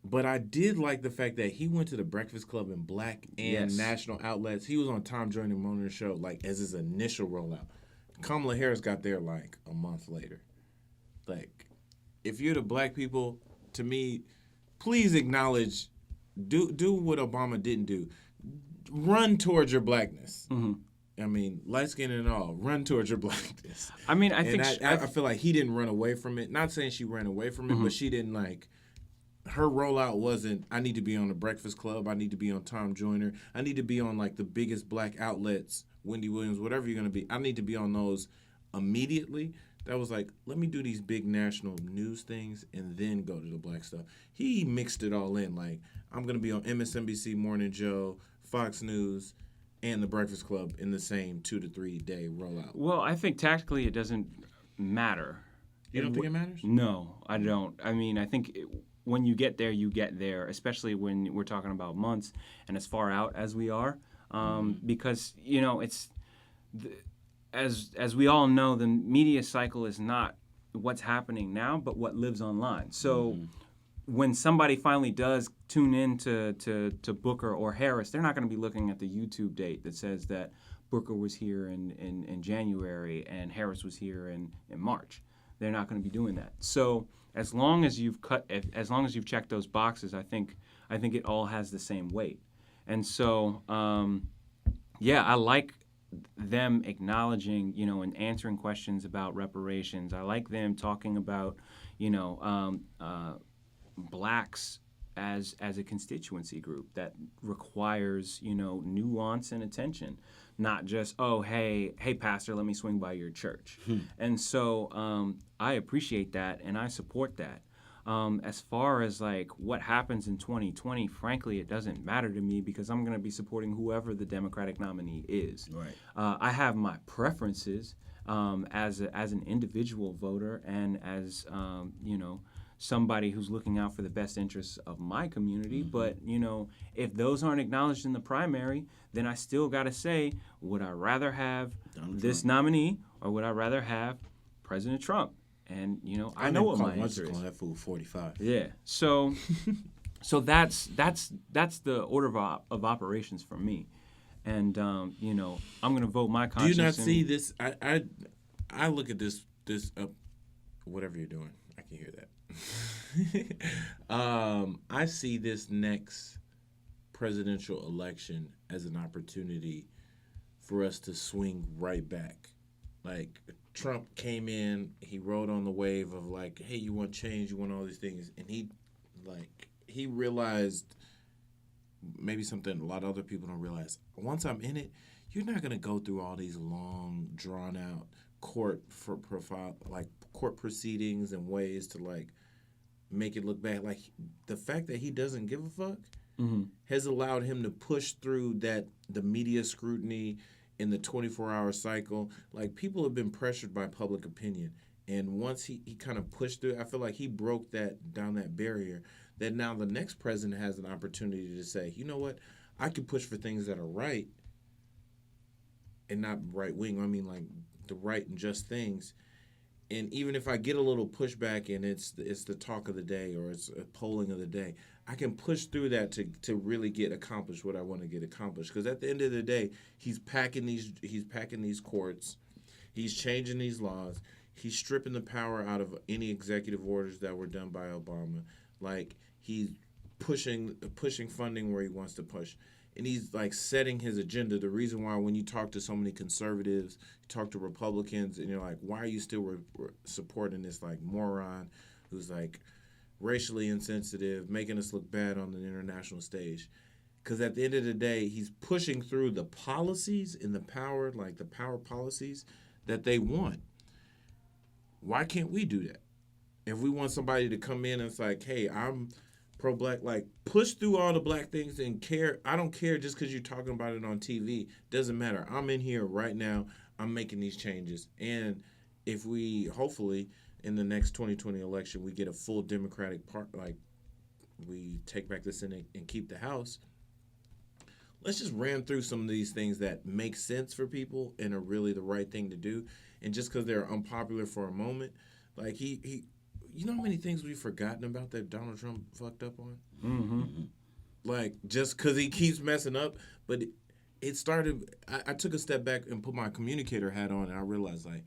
But I did like the fact that he went to the Breakfast Club in black and national outlets. He was on Tom Joyner Morning Show, like, as his initial rollout. Kamala Harris got there, like, a month later. Like, if you're the black people, to me, please acknowledge, do what Obama didn't do. Run towards your blackness.
Mm-hmm.
I mean, light skin and all, run towards your blackness.
I mean, I
feel like he didn't run away from it. Not saying she ran away from it, but she didn't, like, her rollout wasn't, I need to be on the Breakfast Club, I need to be on Tom Joyner, I need to be on, like, the biggest black outlets, Wendy Williams, whatever you're going to be. I need to be on those immediately. That was like, let me do these big national news things and then go to the black stuff. He mixed it all in. Like, I'm going to be on MSNBC, Morning Joe, Fox News, and the Breakfast Club in the same 2 to 3 day rollout.
Well, I think tactically it doesn't matter.
You don't think it matters?
No, I don't. I mean, I think when you get there, especially when we're talking about months and as far out as we are, because, you know, it's... As we all know, the media cycle is not what's happening now, but what lives online. So when somebody finally does tune in to Booker or Harris, they're not going to be looking at the YouTube date that says that Booker was here in January and Harris was here in March. They're not going to be doing that. So as long as you've checked those boxes, I think it all has the same weight. And so, I like them acknowledging, you know, and answering questions about reparations. I like them talking about, you know, blacks as a constituency group that requires, you know, nuance and attention, not just, oh, hey, pastor, let me swing by your church. And so I appreciate that and I support that. As far as like what happens in 2020, frankly, it doesn't matter to me because I'm going to be supporting whoever the Democratic nominee is.
Right.
I have my preferences as an individual voter and as you know, somebody who's looking out for the best interests of my community. But you know, if those aren't acknowledged in the primary, then I still got to say, would I rather have this nominee or would I rather have President Trump? And you know, I know what my answer is.
That fool 45.
Yeah. So that's the order of operations for me. And you know, I'm gonna vote my conscience.
Do you not see this? I look at this whatever you're doing. I can hear that. I see this next presidential election as an opportunity for us to swing right back. Like, Trump came in, he rode on the wave of like, hey, you want change, you want all these things, and he realized maybe something a lot of other people don't realize. Once I'm in it, you're not gonna go through all these long, drawn out court proceedings and ways to like make it look bad. Like, the fact that he doesn't give a fuck has allowed him to push through the media scrutiny in the 24-hour cycle. Like, people have been pressured by public opinion. And once he kind of pushed through, I feel like he broke down that barrier, that now the next president has an opportunity to say, you know what, I could push for things that are right and not right-wing. I mean, like, the right and just things. And even if I get a little pushback and it's the talk of the day or it's a polling of the day, I can push through that to really get accomplished what I want to get accomplished. Because at the end of the day, he's packing these courts, he's changing these laws, he's stripping the power out of any executive orders that were done by Obama. Like, he's pushing funding where he wants to push. And he's like setting his agenda. The reason why when you talk to so many conservatives, you talk to Republicans, and you're like, why are you still supporting this like moron who's like racially insensitive, making us look bad on the international stage? Because at the end of the day, he's pushing through the policies and the power policies that they want. Why can't we do that? If we want somebody to come in and it's like, hey, I'm pro-black, like, push through all the black things and care. I don't care just because you're talking about it on TV. Doesn't matter. I'm in here right now. I'm making these changes. And if we, hopefully, in the next 2020 election we get a full Democratic part, like we take back the Senate and keep the House, let's just ram through some of these things that make sense for people and are really the right thing to do. And just because they're unpopular for a moment, like he, you know how many things we've forgotten about that Donald Trump fucked up on?
Mm-hmm.
Like, just because he keeps messing up. But it started, I took a step back and put my communicator hat on, and I realized, like,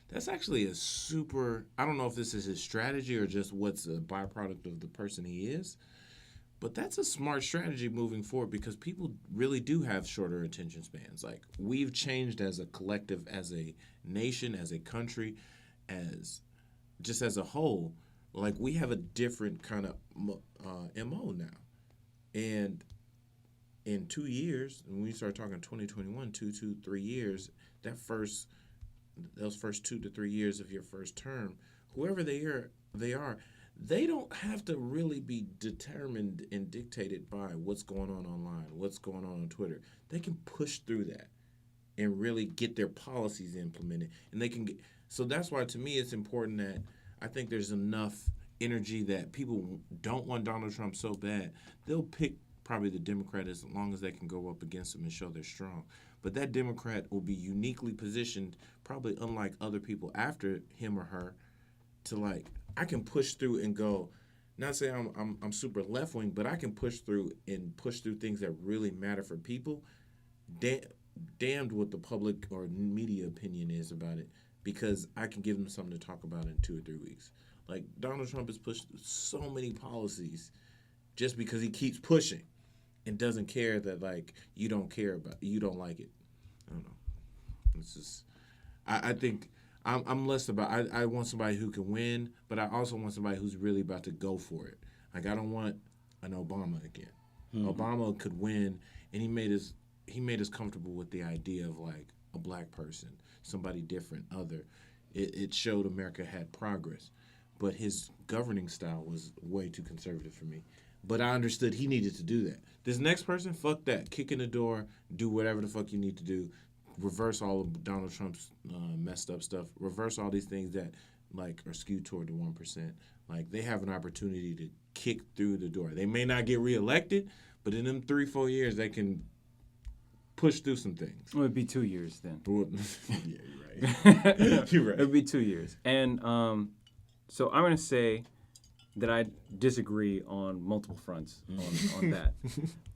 that's actually a super, I don't know if this is his strategy or just what's a byproduct of the person he is, but that's a smart strategy moving forward because people really do have shorter attention spans. Like, we've changed as a collective, as a nation, as a country, just as a whole. Like, we have a different kind of MO now. And in 2 years, when we start talking 2021, 3 years, those first 2 to 3 years of your first term, whoever they are, they don't have to really be determined and dictated by what's going on online, what's going on Twitter. They can push through that and really get their policies implemented. And they can get, so that's why, to me, it's important that I think there's enough energy that people don't want Donald Trump so bad. They'll pick probably the Democrat as long as they can go up against him and show they're strong. But that Democrat will be uniquely positioned, probably unlike other people after him or her, to like, I can push through and go, not saying I'm super left wing, but I can push through things that really matter for people. Damned what the public or media opinion is about it, because I can give them something to talk about in 2 or 3 weeks. Like, Donald Trump has pushed so many policies just because he keeps pushing and doesn't care that, like, you don't like it. I don't know. It's just, I think I'm less about, I want somebody who can win, but I also want somebody who's really about to go for it. Like, I don't want an Obama again. Mm-hmm. Obama could win, and he made us comfortable with the idea of, like, a black person, somebody different, other. It showed America had progress. But his governing style was way too conservative for me. But I understood he needed to do that. This next person, fuck that. Kick in the door, do whatever the fuck you need to do. Reverse all of Donald Trump's messed up stuff. Reverse all these things that, like, are skewed toward the 1%. Like, they have an opportunity to kick through the door. They may not get reelected, but in them 3-4 years, they can push through some things.
Well, it'd be 2 years then.
Yeah, you're right. You're right.
It'd be 2 years. And so I'm going to say that I disagree on multiple fronts on that.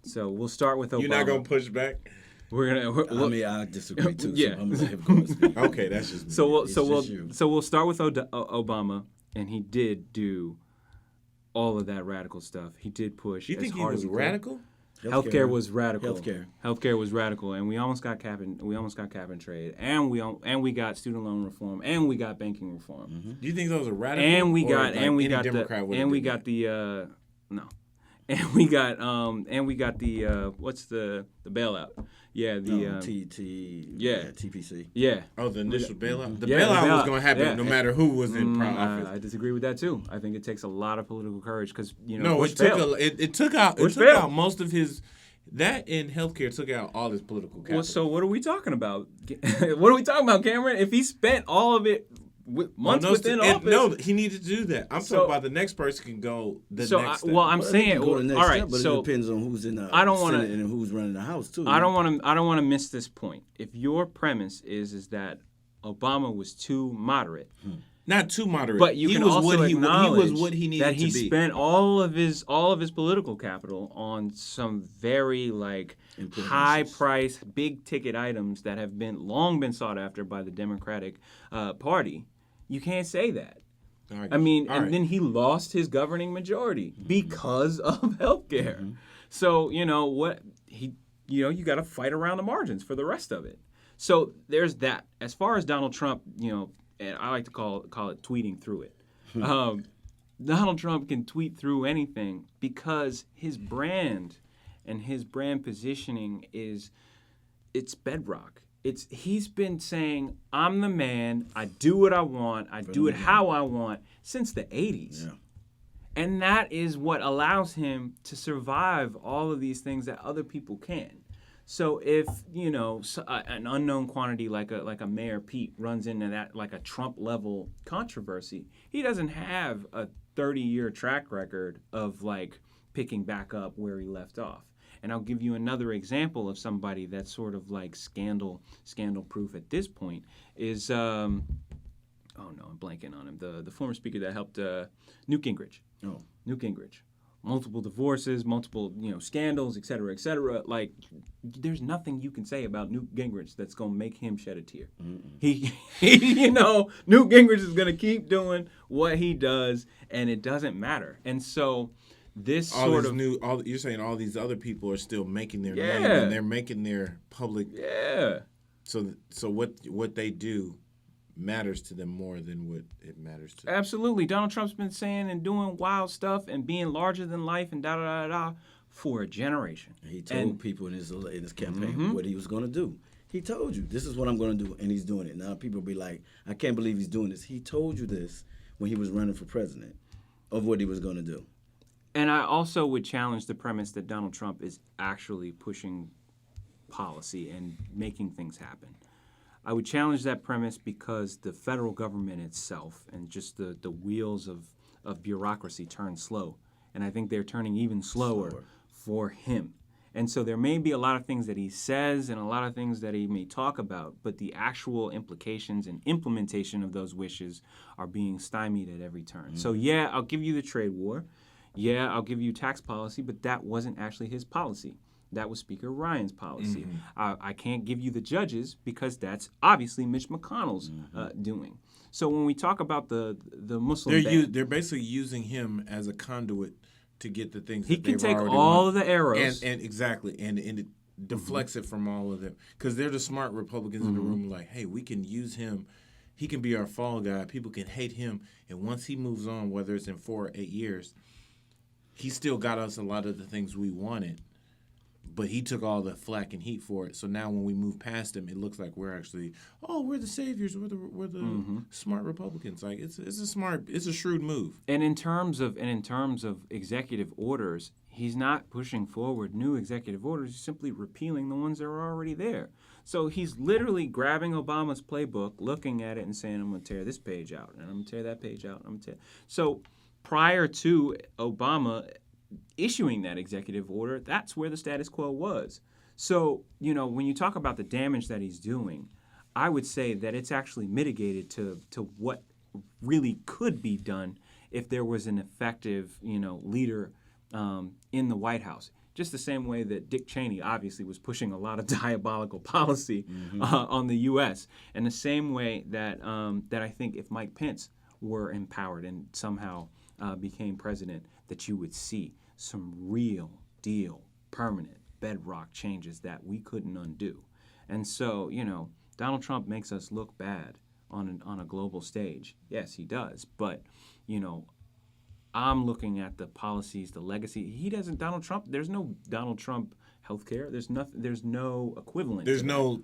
So we'll start with Obama.
You're not going to push back?
I disagree too.
Yeah.
So I'm gonna have to speak.
Okay, that's just me.
So we'll start with Obama, and he did do all of that radical stuff. He did push.
You think he was radical?
Healthcare was radical.
Healthcare
was radical, and we almost got cap and trade, and we got student loan reform, and we got banking reform.
Mm-hmm. Do you think those are radical?
And we got what's the bailout? Yeah,
TPC.
Yeah.
Oh, the initial bailout. The bailout was going to happen no matter who was in office.
I disagree with that too. I think it takes a lot of political courage because
it took out most of his. That in healthcare took out all his political capital.
Well, so what are we talking about? What are we talking about, Cameron? If he spent all of it months within office.
No, he needed to do that. I'm talking about the next person can go next step.
I'm saying, all right.
Step, but
so
it depends on who's in the Senate and who's running the House too.
I don't want to miss this point. If your premise is that Obama was too moderate.
Not too moderate,
but you can also acknowledge
he was what he needed
that
to be.
He spent all of his political capital on some very high price, big ticket items that have long been sought after by the Democratic Party. You can't say that. Then he lost his governing majority because of healthcare. Mm-hmm. So you got to fight around the margins for the rest of it. So there's that. As far as Donald Trump, and I like to call it tweeting through it. Donald Trump can tweet through anything because his brand and his brand positioning it's bedrock. He's been saying, I'm the man, I do what I want, I do it how I want since the 80s. Yeah. And that is what allows him to survive all of these things that other people can. So if an unknown quantity like a Mayor Pete runs into that like a Trump level controversy, he doesn't have a 30-year track record of like picking back up where he left off. And I'll give you another example of somebody that's sort of like scandal proof at this point is I'm blanking on him. The former speaker that helped Newt Gingrich.
Oh.
Newt Gingrich. Multiple divorces, multiple scandals, et cetera, et cetera. Like, there's nothing you can say about Newt Gingrich that's gonna make him shed a tear. He Newt Gingrich is gonna keep doing what he does, and it doesn't matter. And so, you're
saying all these other people are still making their name, and they're making their public.
Yeah.
So what they do matters to them more than what it matters to them.
Absolutely. Donald Trump's been saying and doing wild stuff and being larger than life and da-da-da-da for a generation.
He told people in his campaign what he was going to do. He told you, this is what I'm going to do, and he's doing it. Now people will be like, I can't believe he's doing this. He told you this when he was running for president of what he was going to do.
And I also would challenge the premise that Donald Trump is actually pushing policy and making things happen. I would challenge that premise because the federal government itself and just the wheels of bureaucracy turn slow. And I think they're turning even slower for him. And so there may be a lot of things that he says and a lot of things that he may talk about, but the actual implications and implementation of those wishes are being stymied at every turn. So yeah, I'll give you the trade war. Yeah, I'll give you tax policy, but that wasn't actually his policy. That was Speaker Ryan's policy. I can't give you the judges because that's obviously Mitch McConnell's doing. So when we talk about the Muslim
they're basically using him as a conduit to get the things
he
that
can
they've
take
already
all
won.
of the arrows
and exactly and it deflects it from all of them because they're the smart Republicans in the room. Like, hey, we can use him. He can be our fall guy. People can hate him, and once he moves on, whether it's in 4 or 8 years, he still got us a lot of the things we wanted. But he took all the flack and heat for it. So now when we move past him, it looks like we're actually, we're the saviors. We're the smart Republicans. Like it's a shrewd move.
And in terms of executive orders, he's not pushing forward new executive orders. He's simply repealing the ones that are already there. So he's literally grabbing Obama's playbook, looking at it, and saying, "I'm going to tear this page out, and I'm going to tear that page out, and I'm going to tear." So prior to Obama issuing that executive order, that's where the status quo was. So, when you talk about the damage that he's doing, I would say that it's actually mitigated to what really could be done if there was an effective, leader in the White House. Just the same way that Dick Cheney obviously was pushing a lot of diabolical policy on the U.S. And the same way that I think if Mike Pence were empowered and somehow became president, that you would see some real deal, permanent bedrock changes that we couldn't undo. And so, Donald Trump makes us look bad on a global stage. Yes, he does. But, I'm looking at the policies, the legacy. He doesn't. There's no Donald Trump healthcare. There's nothing. There's no equivalent.
There's no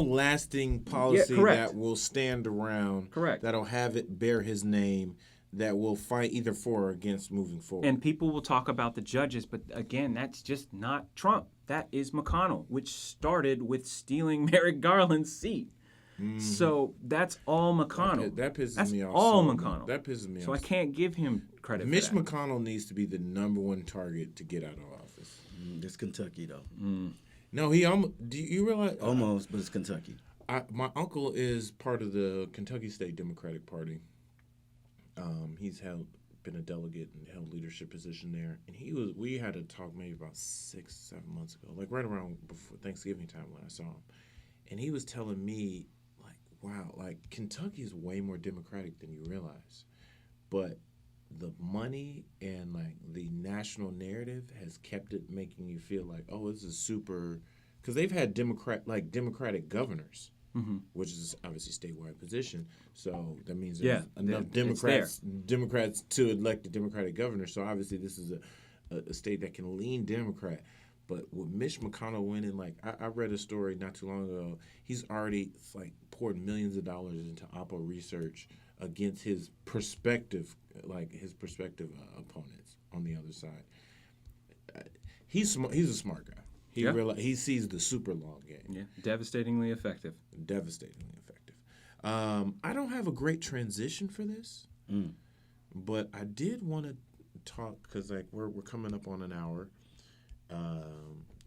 lasting policy that will stand around.
Correct.
That'll have it bear his name. That will fight either for or against moving forward.
And people will talk about the judges, but again, that's just not Trump. That is McConnell, which started with stealing Merrick Garland's seat. So that's all McConnell.
That pisses me off.
That's all McConnell.
That pisses me off.
So I can't give him credit
Mitch
for that.
McConnell needs to be the number one target to get out of office.
It's Kentucky, though.
No, he almost. Do you realize?
Almost, but it's Kentucky.
My uncle is part of the Kentucky State Democratic Party. He's been a delegate and held leadership position there. And we had a talk maybe about 6-7 months ago, like right around before Thanksgiving time when I saw him. And he was telling me, like, wow, like Kentucky is way more democratic than you realize. But the money and like the national narrative has kept it making you feel like, oh, this is super, because they've had democratic governors. Which is obviously a statewide position, so that means there's enough Democrats to elect a Democratic governor. So obviously this is a state that can lean Democrat. But with Mitch McConnell winning, like I read a story not too long ago, he's already poured millions of dollars into Oppo research against his prospective opponents on the other side. He's a smart guy. He sees the super long game.
Yeah, devastatingly effective.
Devastatingly effective. I don't have a great transition for this, but I did want to talk because like we're coming up on an hour.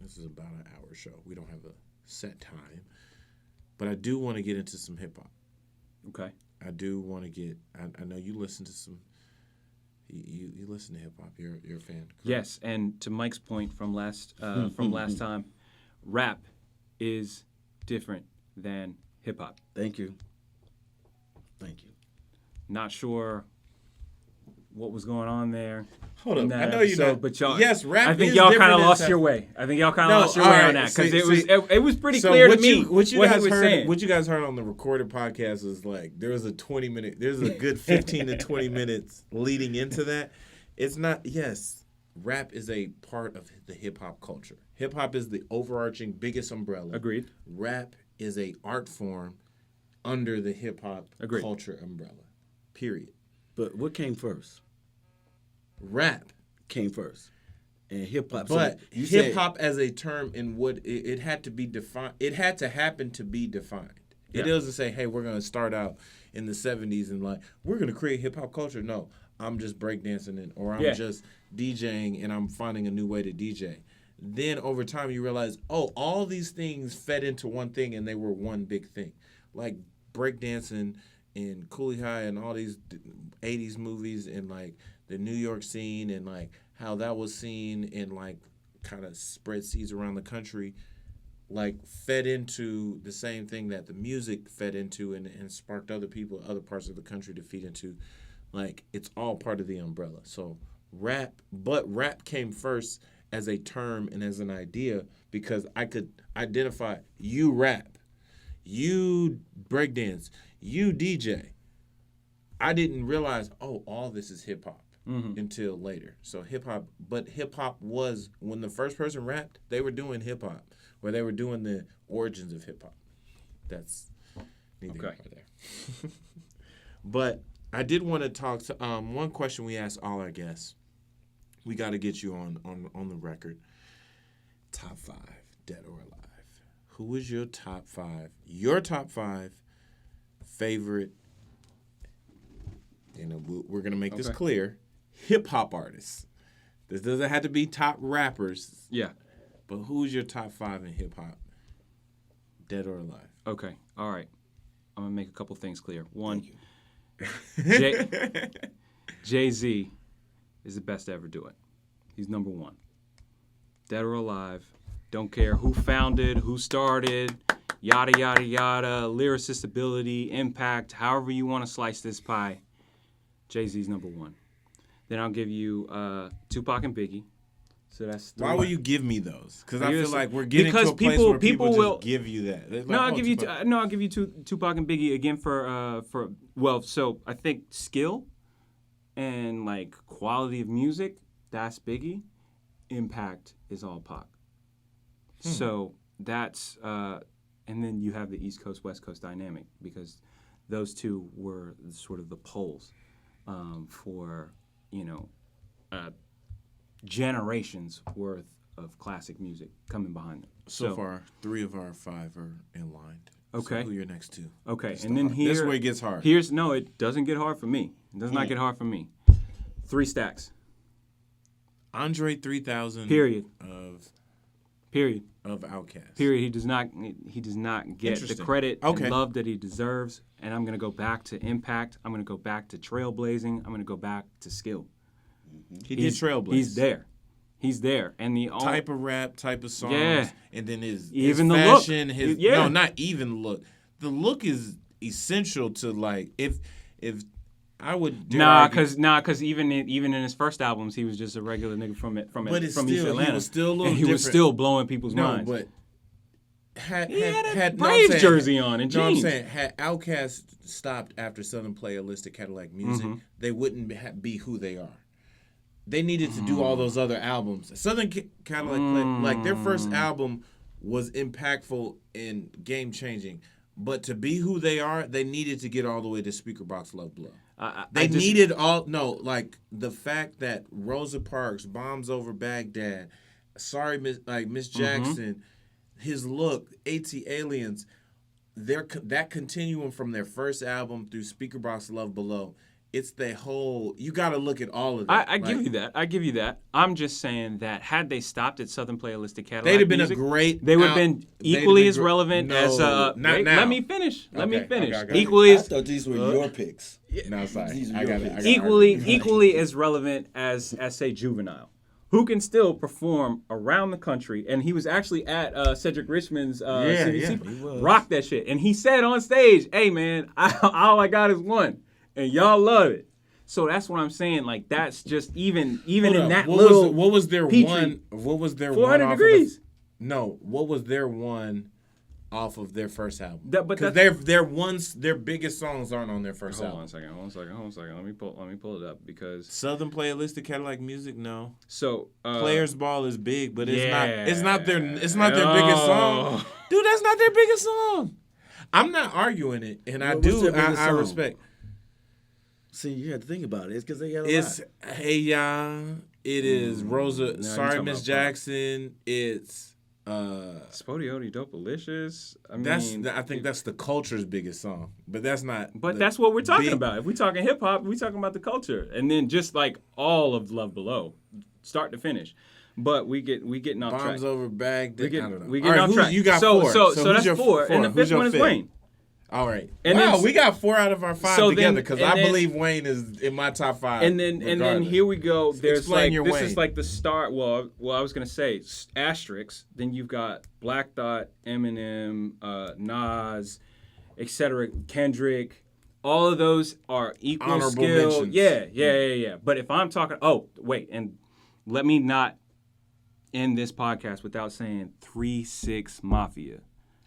This is about an hour show. We don't have a set time, but I do want to get into some hip hop.
Okay.
I do want to get. I know you listen to some. You listen to hip hop. You're a fan. Correct?
Yes, and to Mike's point from last time, rap is different than hip hop.
Thank you.
Not sure what was going on there.
Hold up, I know you know,
but y'all.
Yes, rap.
I think
is
y'all
different
kind of
than
lost
hip-
your way. I think y'all kind of lost your way
all
on
right,
that because
see,
it was pretty
so
clear to
what
me
you
what he
guys
was
heard.
saying.
What you guys heard on the recorded podcast was like there was a 20-minute. There's a good 15 to 20 minutes leading into that. It's not. Yes, rap is a part of the hip hop culture. Hip hop is the overarching biggest umbrella.
Agreed.
Rap is a art form under the hip hop
Agreed.
culture umbrella. Period.
But what came first?
Rap
Came first, and hip hop.
But
So you
hip
said-
hop as a term in what it had to be defined. It had to happen to be defined. It
Yeah.
doesn't say, "Hey, we're going to start out in the '70s and like we're going to create hip hop culture." No, I'm just breakdancing or I'm just DJing and I'm finding a new way to DJ. Then over time you realize, oh, all these things fed into one thing and they were one big thing, like breakdancing and Coolie High and all these '80s movies and like the New York scene and like how that was seen and like kind of spread seeds around the country, like fed into the same thing that the music fed into and sparked other people, other parts of the country to feed into. Like it's all part of the umbrella. So rap came first as a term and as an idea because I could identify you rap, you breakdance, you DJ. I didn't realize, oh, all this is hip hop until later. So hip hop was when the first person rapped, they were doing hip hop, or they were doing the origins of hip hop. That's neither here nor there. But I did want to talk to one question we asked all our guests. We got to get you on the record. Top 5, dead or alive. Who is your top 5? Your top 5 favorite. We're gonna make this clear. Hip hop artists. This doesn't have to be top rappers.
Yeah.
But who's your top 5 in hip hop? Dead or alive?
Okay. All right. I'm gonna make a couple things clear. One, Jay-Z is the best to ever do it. He's number 1. Dead or alive. Don't care who founded, who started, yada, yada, yada, lyricist ability, impact, however you want to slice this pie. Jay-Z's number 1. Then I'll give you Tupac and Biggie. So that's 3.
Why will you give me those? Because I feel like we're getting to a place where people will just give you that. Like,
I'll give you Tupac and Biggie again for so I think skill and like quality of music, that's Biggie. Impact is all Pac. So that's and then you have the East Coast West Coast dynamic because those two were sort of the poles for generations worth of classic music coming behind them.
So far, 3 of our 5 are in line.
Okay.
So who are your next 2?
Okay, and then
this is where it gets hard.
It doesn't get hard for me. It does not get hard for me. 3 stacks.
Andre 3000.
Period.
Of Outkast.
Period. He does not get the credit and love that he deserves. And I'm gonna go back to impact. I'm gonna go back to trailblazing. I'm gonna go back to skill.
He did trailblaze.
He's there. And the
type of rap, type of songs, and then his fashion, not even the look. The look is essential to like if I would
because even in his first albums he was just a regular nigga from East Atlanta.
He was still a little
and he was still blowing people's minds.
But had
Braves jersey on and jeans.
I'm saying had Outkast stopped after Southern Playalistic Cadillac Music, they wouldn't be who they are. They needed to do all those other albums. Southern Cadillac like their first album was impactful and game changing. But to be who they are, they needed to get all the way to Speaker Box Love Blow. The fact that Rosa Parks, Bombs Over Baghdad, Sorry, Miss Jackson, his look, AT Aliens, that continuum from their first album through Speakerboxx Love Below. It's the whole. You got to look at all of that.
I give you that. I'm just saying that had they stopped at Southern Playalistic Cadillac,
they'd have been a great.
They would have been equally as relevant as.
Not now.
Let me finish.
Okay.
Equally
I
as.
thought these were your picks.
No, sorry.
These are
I
your
got
picks.
it.
Equally as relevant as say Juvenile, who can still perform around the country. And he was actually at Cedric Richmond's CDC. Rock that shit. And he said on stage, "Hey man, all I got is one, and y'all love it." So that's what I'm saying. Like that's just even in that little.
What was their
Petri.
one? What was their
400
one
degrees.
No, what was their one off of their first album?
Because
their biggest songs aren't on their first album.
Hold on a second. Let me pull it up because
Southern Playalistic Cadillac Music, no.
So
Players Ball is big, but it's not their biggest song. Dude, that's not their biggest song. I'm not arguing it, and I respect.
See, you had to think about it. It's because they got a
It's
lot.
Hey Ya. It is Rosa.
you're
Sorry,
talking
Miss
about
Jackson. It's
Spodioti Dopalicious.
I think that's the culture's biggest song, but that's not.
But that's what we're talking about. If we're talking hip hop, we're talking about the culture, and then just like all of Love Below, start to finish. But we getting off track.
Bombs over Baghdad. I don't know.
We getting off track.
You got
four. So
who's
that's four, and the
Who's
fifth one is
fifth?
Wayne.
All right.
And
wow,
then,
we got 4 out of our 5
so
together
then-
because
and
I
then-
believe Wayne is in my top 5.
And then here we go. There's
Explain
like
your
this
Wayne.
is like the start. Well, I was gonna say asterisks. Then you've got Black Thought, Eminem, Nas, etc. Kendrick. All of those are equal
Honorable
skill.
mentions.
Yeah. But if I'm talking, and let me not end this podcast without saying 3-6 Mafia.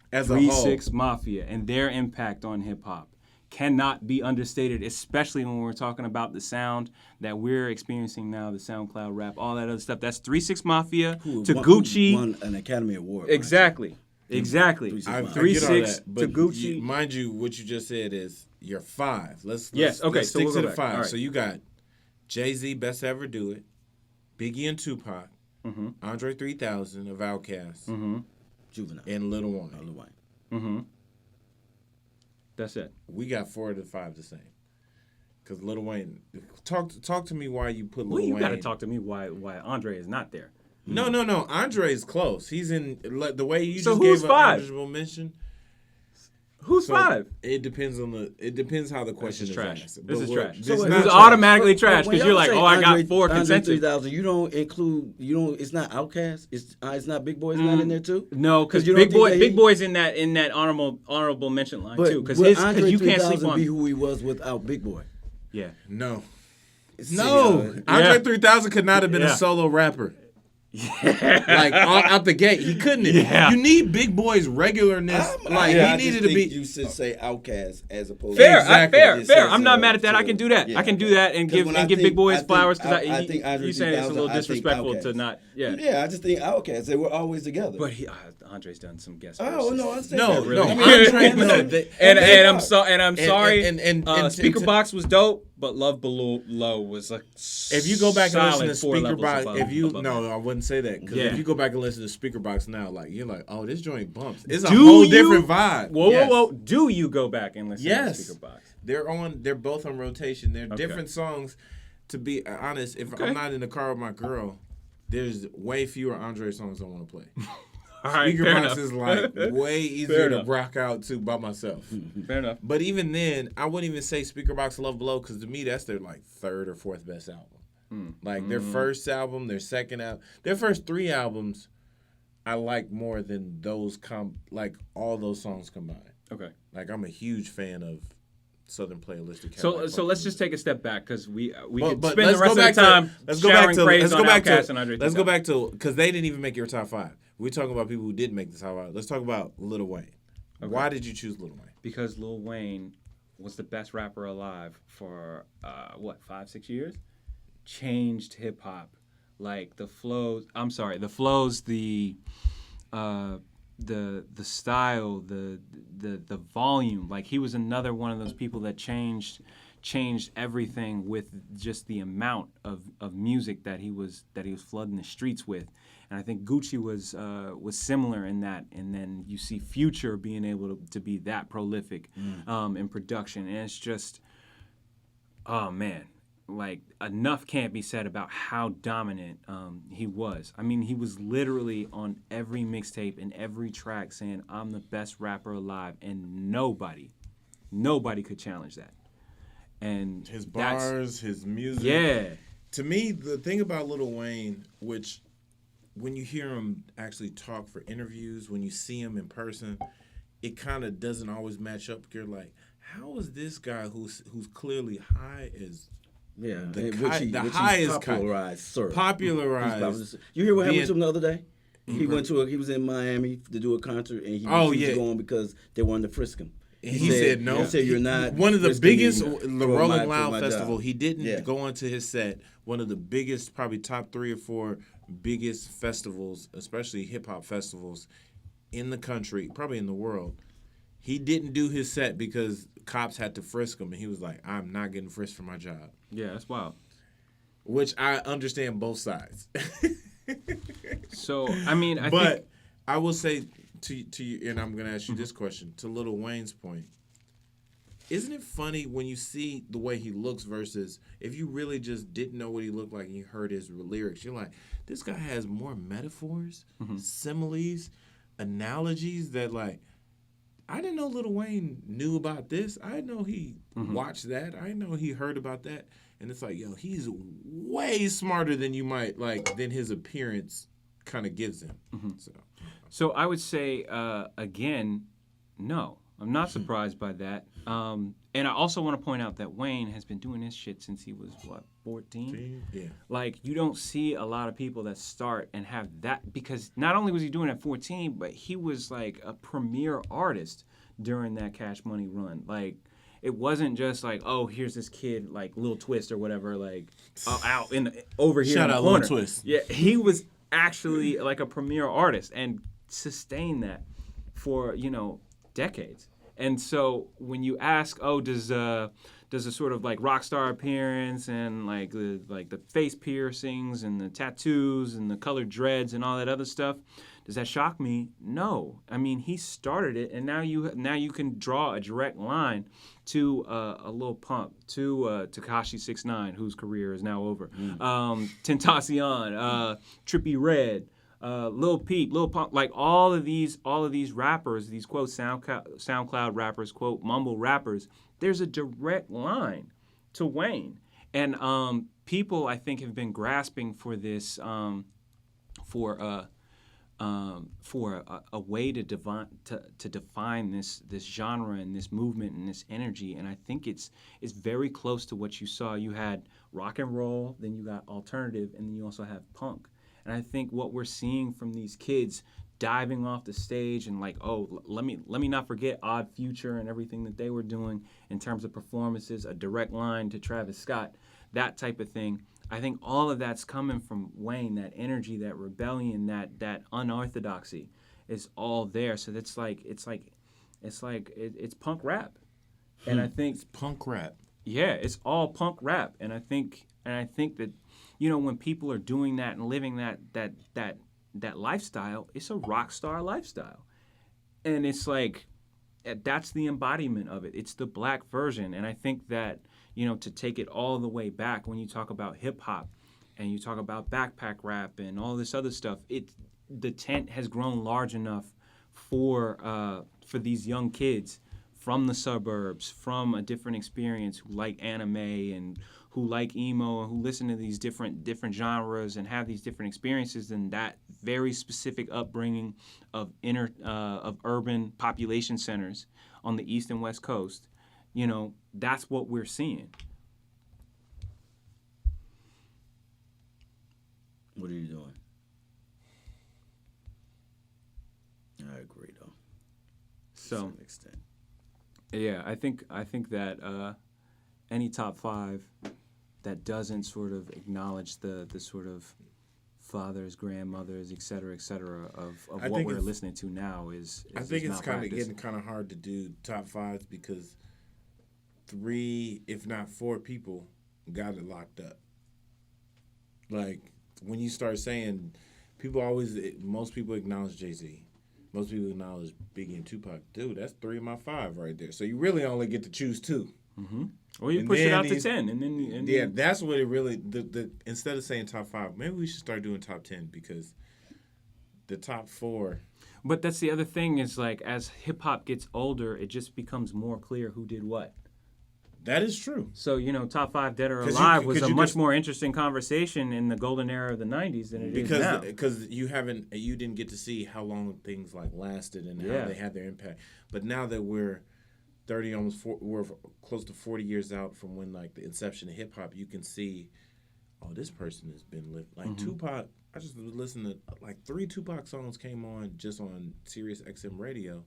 As a whole.
3-6 Mafia and their impact on hip hop cannot be understated, especially when we're talking about the sound that we're experiencing now, the SoundCloud rap, all that other stuff. That's 3-6 Mafia to Gucci.
Who won an Academy Award.
Exactly.
3-6
I
Mafia.
get all
3-6
that, but
to Gucci.
mind you, what you just said is your 5. Let's
Yes, okay,
let's
so
stick
we'll
to
go
the
back.
5.
All right.
So you got Jay-Z, Best to Ever Do It, Biggie and Tupac, Andre 3000 of Outkast,
Juvenile.
and Lil Wayne.
Lil Wayne.
That's it.
We got 4 to 5 the same. Because Lil Wayne, talk to me why you put Lil
Well, you
Wayne.
got to talk to me why Andre is not there.
No. Andre is close. He's in the way you
So
just
who's
gave an
5?
honorable mention.
Who's
So
5?
It depends how the question
is
is
trash.
asked.
This
But
is
what-
trash.
This
This
is
is
not trash.
automatically trash
When
because you're
y'all
like,
say
I got
Andre-
4
Andre
consensus.
3000, you don't include. It's not Outkast. It's not Big Boy's not in there too.
No, because
you don't
Big
think
Boy's in that honorable mention line
But
too. Because
would Andre
you can't
3000
sleep on.
be who he was without Big Boy.
Yeah.
No.
See,
Andre
Yeah.
3000 could not have been
Yeah.
a solo rapper. Like out the gate, he couldn't have.
Yeah.
You need Big Boy's regularness.
I
he
just
needed to
think
be.
You should say Outkast as opposed.
Fair,
to
fair. I'm not mad at that. I can do that.
Yeah.
I can do that and
'Cause
give
when I
Big
think-
Boy
I
his
think-
flowers because
I think Andre
you saying it's a
3000,
little
I think
disrespectful to
Outkast.
not. Yeah.
Yeah, I just think Outkast. They were always together.
But Andre's done some guest
Oh
verses.
no, I understand
No,
that.
no,
I mean,
Andre-
no,
no,
they-
And I'm
And-
sorry.
and
Speakerboxx was dope, but Love Below was like.
If you go back and listen to
solid 4 levels
Speakerboxx,
above that.
I wouldn't say that. Because
Yeah.
if you go back and listen to Speakerboxx now, like you're like, oh, this joint bumps. It's a
Do
whole
you-
different vibe.
Whoa,
Yes.
whoa. Do you go back and listen
Yes.
to Speakerboxx?
They're both on rotation. They're
Okay.
different songs. To be honest, if
Okay.
I'm not in the car with my girl, there's way fewer Andre songs I want to play.
All right, fair
Speakerboxx
enough.
is like way easier
Fair
to
enough.
rock out to by myself.
Fair enough.
But even then, I wouldn't even say Speakerboxx Love Below because to me that's their like 3rd or 4th best album. Like their first album, their second album, their first 3 albums, I like more than those like all those songs combined.
Okay.
Like I'm a huge fan of Southern Playalistic.
So let's just take a step back because we could
But
spend the
let's
rest
go
of the
back to
time
let's go back
showering
to
praise
let's
on
go back
Outkast
to
and Andre
let's go
3000.
back to because they didn't even make your top 5. We're talking about people who did make the top 5. Let's talk about Lil Wayne. Okay. Why did you choose Lil Wayne?
Because Lil Wayne was the best rapper alive for 5-6 years. Changed hip hop, like the flows. I'm sorry, the flows, the style, the volume. Like he was another one of those people that changed changed everything with just the amount of music that he was flooding the streets with. And I think Gucci was similar in that. And then you see Future being able to be that prolific in production. And it's just, oh man, like enough can't be said about how dominant he was. I mean, he was literally on every mixtape and every track saying, "I'm the best rapper alive," and nobody could challenge that. And
his bars, his music.
Yeah.
To me, the thing about Lil Wayne, which when you hear him actually talk for interviews, when you see him in person, it kind of doesn't always match up. You're like, how is this guy who's clearly high as
which he popularized.
Popularized.
You hear what happened to him the other day? He was in Miami to do a concert, and he was going because they wanted to frisk him.
He said no.
He said you're not.
One of the biggest, the Rolling Loud Festival. He didn't go into his set. One of the biggest, probably top 3 or 4 biggest festivals, especially hip hop festivals in the country, probably in the world. He didn't do his set because cops had to frisk him, and he was like, "I'm not getting frisked for my job."
Yeah, that's wild.
Which I understand both sides.
So I mean,
I will say to you, and I'm going to ask you this question, to Lil Wayne's point. Isn't it funny when you see the way he looks versus if you really just didn't know what he looked like and you heard his lyrics, you're like, this guy has more metaphors, similes, analogies that like, I didn't know Lil Wayne knew about this. I know he watched that. I know he heard about that. And it's like, yo, he's way smarter than you might than his appearance kind of gives him.
So I would say, again, no. I'm not surprised by that. And I also want to point out that Wayne has been doing this shit since he was, 14?
Yeah.
Like, you don't see a lot of people that start and have that, because not only was he doing it at 14, but he was, like, a premier artist during that Cash Money run. Like, it wasn't just like, oh, here's this kid, like, Lil Twist or whatever, like, out over here
Shout
in the
out
corner.
Lil Twist.
Yeah, he was actually, like, a premier artist and sustained that for, decades. And so when you ask, oh, does a sort of like rock star appearance and like the face piercings and the tattoos and the colored dreads and all that other stuff, does that shock me? No. I mean, he started it, and now you can draw a direct line to a Lil Pump, to Tekashi 6ix9ine, whose career is now over, Tentacion, Trippie Redd, Lil Peep, Lil Pump, like all of these rappers, these quote SoundCloud rappers, quote mumble rappers, there's a direct line to Wayne. And people, I think, have been grasping for this, for a way to define this genre and this movement and this energy. And I think it's very close to what you saw. You had rock and roll, then you got alternative, and then you also have punk. And I think what we're seeing from these kids diving off the stage and like, oh, let me not forget Odd Future and everything that they were doing in terms of performances, a direct line to Travis Scott, that type of thing. I think all of that's coming from Wayne, that energy, that rebellion, that unorthodoxy is all there. So it's punk rap. And I think
it's punk rap.
Yeah, it's all punk rap. And I think that, when people are doing that and living that lifestyle, it's a rock star lifestyle. And it's like, that's the embodiment of it. It's the black version. And I think that, to take it all the way back, when you talk about hip hop and you talk about backpack rap and all this other stuff, the tent has grown large enough for these young kids from the suburbs, from a different experience, who like anime and who like emo and who listen to these different genres and have these different experiences, and that very specific upbringing of urban population centers on the East and West Coast. That's what we're seeing.
What are you doing? I agree, though.
So,
to some extent.
Yeah, I think that any top 5 that doesn't sort of acknowledge the sort of fathers, grandmothers, et cetera, of what we're listening to now is
I think it's kind of getting kind of hard to do top 5s because 3, if not 4 people got it locked up. Like, when you start saying, most people acknowledge Jay-Z. Most people acknowledge Biggie and Tupac. Dude, that's 3 of my 5 right there. So you really only get to choose 2.
Mm-hmm. Or you push it out to 10. And then
that's what it really, instead of saying top 5, maybe we should start doing top 10 because the top 4.
But that's the other thing is, like, as hip-hop gets older, it just becomes more clear who did what.
That is true.
So, top 5 Dead or Alive was a much more interesting conversation in the golden era of the 90s than it is now.
Because you didn't get to see how long things like lasted and how they had their impact. But now that we're 30, we're close to 40 years out from when like the inception of hip hop, you can see, oh, this person has been living. Like Tupac, I just listened to like 3 Tupac songs came on just on Sirius XM radio.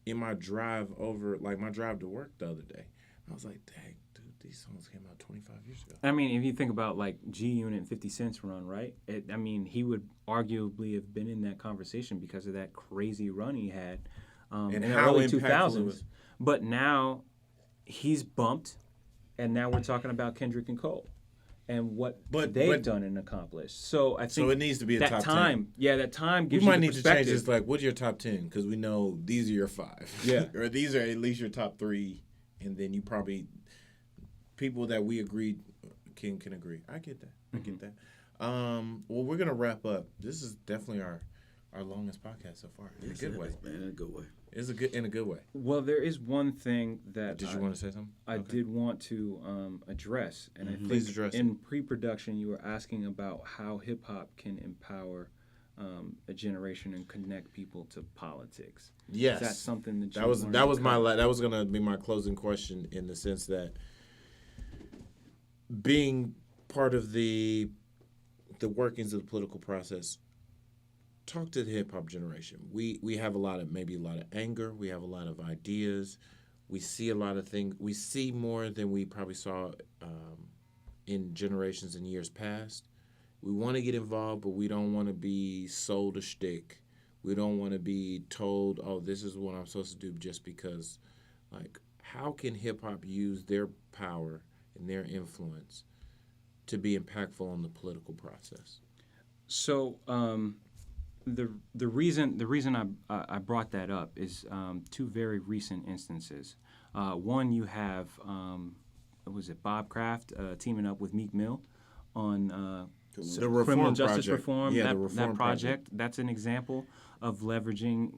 In my drive to work the other day, I was like, dang, dude, these songs came out 25 years ago.
I mean, if you think about like G-Unit and 50 Cent's run, right? He would arguably have been in that conversation because of that crazy run he had in the early 2000s. But now he's bumped, and now we're talking about Kendrick and Cole and what they've done and accomplished. So I think
it needs to be a
that
top
time. 10. Yeah, that time gives
you
you
might
the
need
perspective.
to change this. Like, what's your top 10? Because we know these are your 5.
Yeah,
or these are at least your top 3, and then you probably people that we agreed can agree. I get that. I get that. Well, we're gonna wrap up. This is definitely our longest podcast so far. In a good way.
Man, in a good way.
It's in a good way.
Well, there is one thing that
did you want to say something?
I did want to address, and I think in pre-production you were asking about how hip hop can empower a generation and connect people to politics.
Yes,
is that something that
that was going to be my closing question, in the sense that being part of the workings of the political process. Talk to the hip hop generation. We have a lot of anger. We have a lot of ideas. We see a lot of things. We see more than we probably saw in generations and years past. We want to get involved, but we don't want to be sold a shtick. We don't want to be told, oh, this is what I'm supposed to do just because. Like, how can hip hop use their power and their influence to be impactful on the political process?
So. The reason I brought that up is 2 very recent instances. One, you have Bob Kraft teaming up with Meek Mill on
the
criminal justice
project.
reform.
Yeah,
that project. That's an example of leveraging.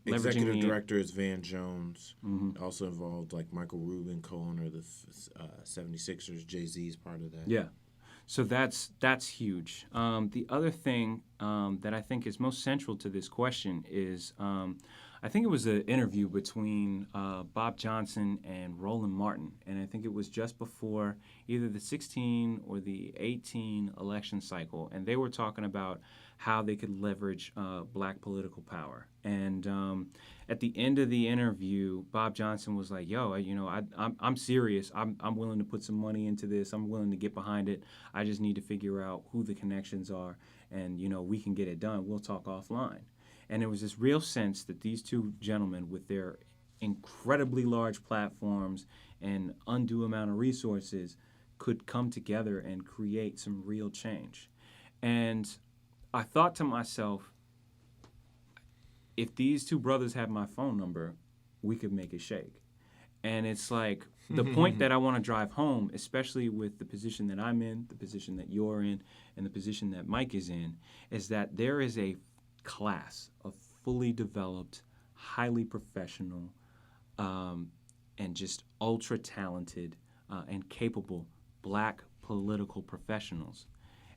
Executive director is Van Jones. Mm-hmm. Also involved like Michael Rubin, co-owner of the 76ers. Jay-Z is part of that.
Yeah. So that's huge. The other thing that I think is most central to this question is I think it was an interview between Bob Johnson and Roland Martin, and I think it was just before either the 16 or the 18 election cycle, and they were talking about how they could leverage black political power. And at the end of the interview, Bob Johnson was like, "Yo, I'm serious. I'm willing to put some money into this. I'm willing to get behind it. I just need to figure out who the connections are, and we can get it done. We'll talk offline." And there was this real sense that these 2 gentlemen, with their incredibly large platforms and undue amount of resources, could come together and create some real change. And I thought to myself, if these 2 brothers had my phone number, we could make it shake. And it's like the point that I want to drive home, especially with the position that I'm in, the position that you're in, and the position that Mike is in, is that there is a class of fully developed, highly professional, and just ultra talented and capable black political professionals.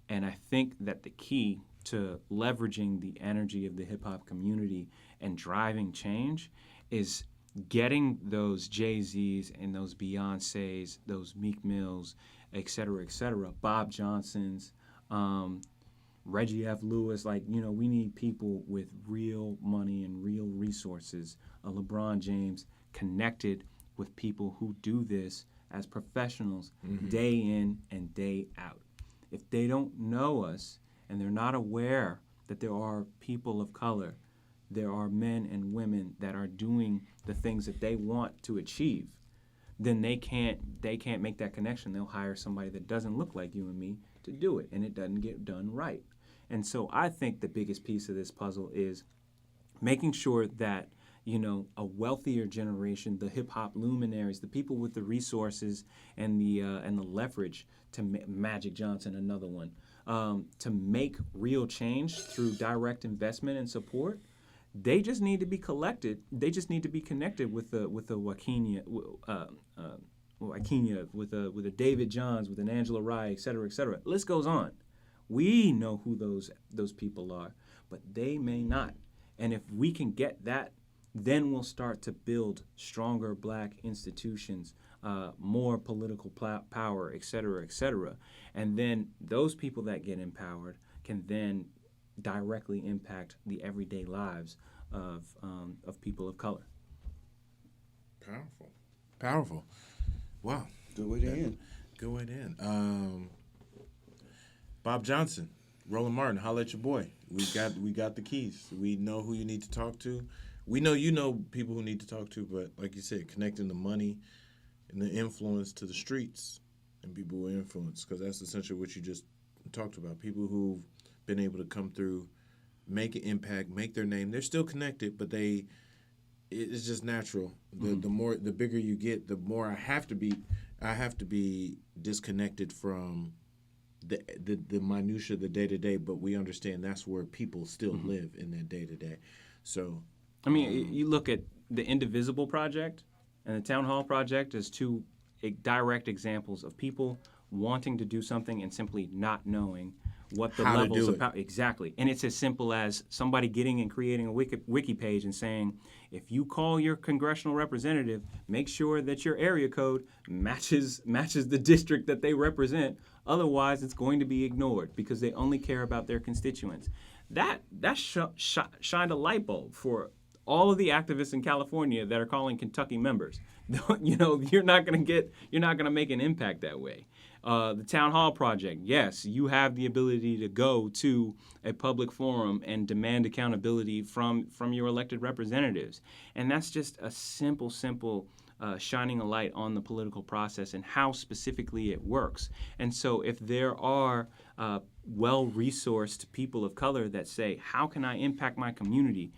And I think that the key to leveraging the energy of the hip-hop community and driving change is getting those Jay-Z's and those Beyoncé's, those Meek Mills, et cetera, Bob Johnsons, Reggie F. Lewis, we need people with real money and real resources, LeBron James, connected with people who do this as professionals day in and day out. If they don't know us and they're not aware that there are people of color, there are men and women that are doing the things that they want to achieve, then they can't make that connection. They'll hire somebody that doesn't look like you and me to do it, and it doesn't get done right. And so I think the biggest piece of this puzzle is making sure that, you know, a wealthier generation, the hip hop luminaries, the people with the resources and the leverage to Magic Johnson, another one, to make real change through direct investment and support. They just need to be collected. They just need to be connected with the Wakinia, with a David Johns, with an Angela Rye, et cetera, et cetera. List goes on. We know who those people are, but they may not. And if we can get that, then we'll start to build stronger black institutions, more political power, et cetera, et cetera. And then those people that get empowered can then directly impact the everyday lives of people of color.
Powerful. Wow.
Good way to end.
Good way to end. Bob Johnson, Roland Martin, holla at your boy. We got the keys. We know who you need to talk to. We know you know people who need to talk to, but like you said, connecting the money and the influence to the streets and people who influence, because that's essentially what you just talked about. People who've been able to come through, make an impact, make their name. They're still connected, but it's just natural. The bigger you get, the more I have to be disconnected from the minutia, the day to day. But we understand that's where people still live in that day to day. So,
I mean, you look at the Indivisible Project and the Town Hall Project as two direct examples of people wanting to do something and simply not knowing what the levels of power. Exactly. And it's as simple as somebody getting and creating a wiki page and saying, if you call your congressional representative, make sure that your area code matches the district that they represent. Otherwise, it's going to be ignored because they only care about their constituents. That shined a light bulb for all of the activists in California that are calling Kentucky members. You know, you're not going to make an impact that way. The Town Hall Project, yes, you have the ability to go to a public forum and demand accountability from your elected representatives. And that's just a simple shining a light on the political process and how specifically it works. And so if there are well-resourced people of color that say, how can I impact my community?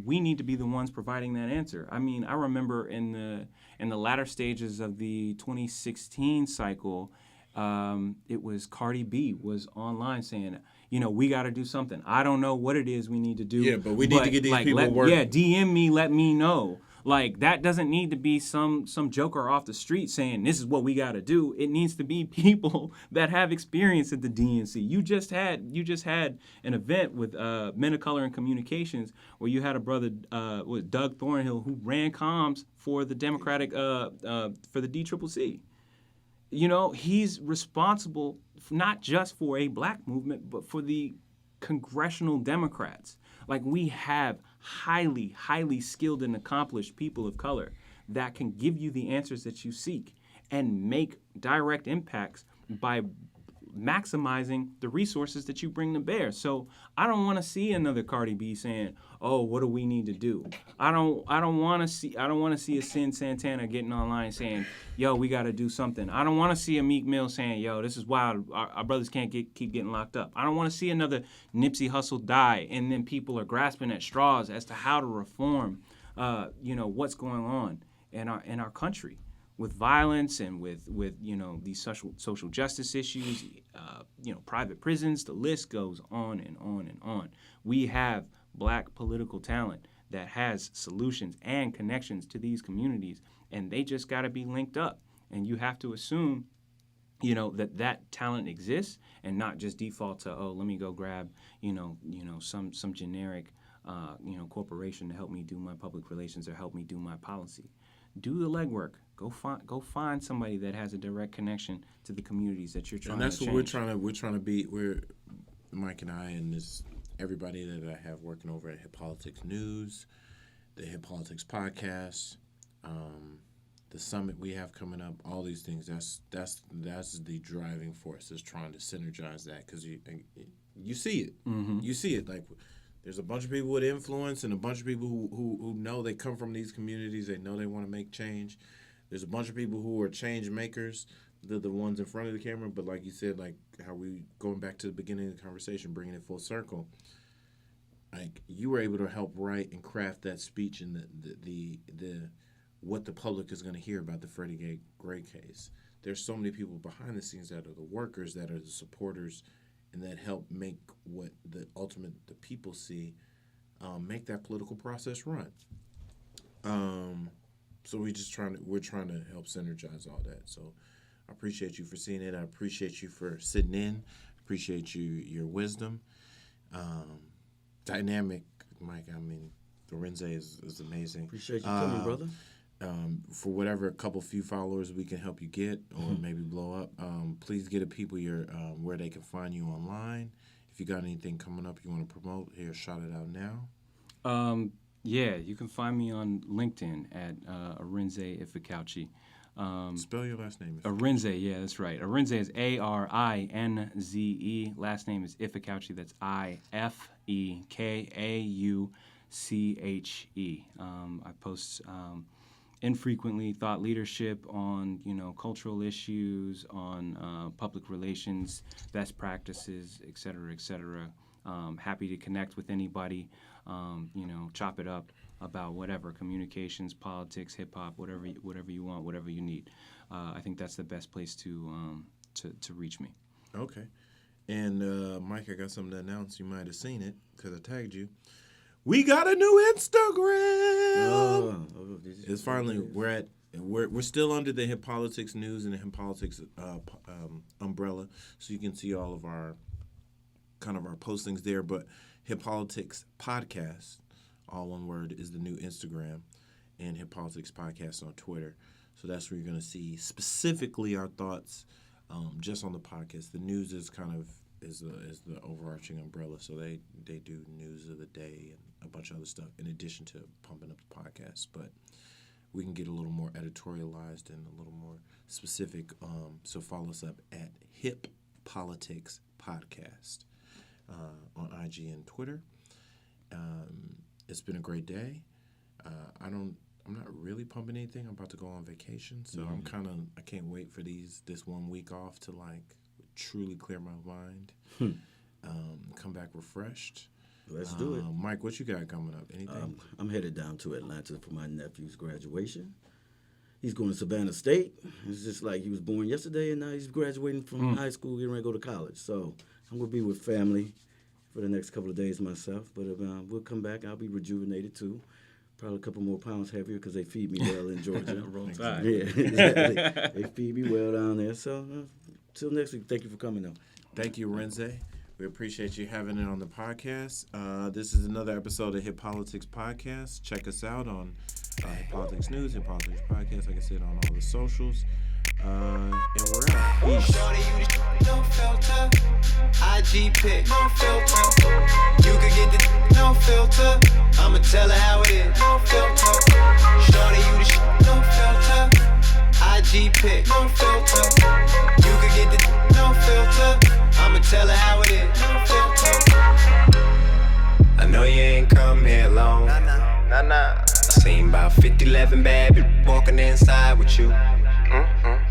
We need to be the ones providing that answer. I mean, I remember in the latter stages of the 2016 cycle, it was Cardi B was online saying, you know, we got to do something. I don't know what it is we need to do.
Yeah, but we need to get these people working.
Yeah, DM me, let me know. Like, that doesn't need to be some joker off the street saying this is what we got to do. It needs to be people that have experience at the DNC. You just had an event with Men of Color in Communications where you had a brother with Doug Thornhill who ran comms for the Democratic for the DCCC. You know, he's responsible not just for a black movement, but for the congressional Democrats. Like, we have highly, highly skilled and accomplished people of color that can give you the answers that you seek and make direct impacts by maximizing the resources that you bring to bear. So I don't want to see another Cardi B saying, "Oh, what do we need to do?" I don't want to see a Sin Santana getting online saying, "Yo, we got to do something." I don't want to see a Meek Mill saying, "Yo, this is wild. Our brothers can't keep getting locked up." I don't want to see another Nipsey Hussle die and then people are grasping at straws as to how to reform, what's going on in our country. With violence and with these social justice issues, private prisons, the list goes on and on and on. We have black political talent that has solutions and connections to these communities, and they just got to be linked up. And you have to assume, that talent exists and not just default to, oh, let me go grab, some generic, corporation to help me do my public relations or help me do my policy. Do the legwork. Go find somebody that has a direct connection to the communities that you're trying to change.
And that's what we're trying to be. We're Mike and I and everybody that I have working over at Hip Politics News, the Hip Politics Podcast, the summit we have coming up. All these things. That's the driving force is trying to synergize that because you see it. Mm-hmm. You see it like. There's a bunch of people with influence and a bunch of people who know they come from these communities. They know they want to make change. there's a bunch of people who are change makers, the ones in front of the camera, but like you said, like how we going back to the beginning of the conversation, bringing it full circle. Like you were able to help write and craft that speech and the what the public is going to hear about the Freddie Gray case. There's so many people behind the scenes that are the workers, that are the supporters, and that help make what the people see, make that political process run. So we're trying to help synergize all that. So I appreciate you for seeing it. I appreciate you for sitting in. Appreciate your wisdom. Dynamic, Mike. I mean, Arinze is amazing.
Appreciate you coming, brother.
For whatever few followers we can help you get or maybe blow up, please get people where they can find you online. If you got anything coming up you want to promote, here, shout it out now.
Yeah, you can find me on LinkedIn at Arinze Ifekauche.
Spell your last name.
Arinze, yeah, that's right. Arinze is Arinze. Last name is Ifekauche. That's Ifekauche. I post infrequently thought leadership on cultural issues, on public relations, best practices, et cetera, et cetera. Happy to connect with anybody. Chop it up about whatever, communications, politics, hip hop, whatever you want, whatever you need. I think that's the best place to reach me.
Okay. And Mike, I got something to announce. You might have seen it because I tagged you. We got a new Instagram. It's finally we're still under the Hip Politics News and the Hip Politics umbrella, so you can see all of our postings there. But Hip Politics Podcast, all one word, is the new Instagram, and Hip Politics Podcast on Twitter. So that's where you're going to see specifically our thoughts just on the podcast. The news is is the overarching umbrella. So they do news of the day and a bunch of other stuff in addition to pumping up the podcast. But we can get a little more editorialized and a little more specific. So follow us up at Hip Politics Podcast on IG and Twitter. It's been a great day. I'm not really pumping anything. I'm about to go on vacation, so I can't wait for this 1 week off to truly clear my mind. Come back refreshed.
Let's do it.
Mike, what you got coming up? Anything?
I'm headed down to Atlanta for my nephew's graduation. He's going to Savannah State. It's just like he was born yesterday, and now he's graduating from high school, getting ready to go to college. So I'm going to be with family for the next couple of days myself. But we'll come back. I'll be rejuvenated, too. Probably a couple more pounds heavier because they feed me well in Georgia.
Roll Tide.
Yeah, exactly. They feed me well down there. So till next week, thank you for coming, though.
Thank you, Arinze. We appreciate you having it on the podcast. This is another episode of Hip Politics Podcast. Check us out on Hip Politics News, Hip Politics Podcast, like I said, on all the socials. And we're out. Peace.
Shorty, you the no filter. IG pic, no filter. You could get the no filter. I'ma tell her how it is, no filter. Shorty, you the no filter. IG pic, no filter. You could get the no filter. I'ma tell her how it is, no filter. I know you ain't come here long. Nah. I seen about 50, 11 bad bitches walking inside with you.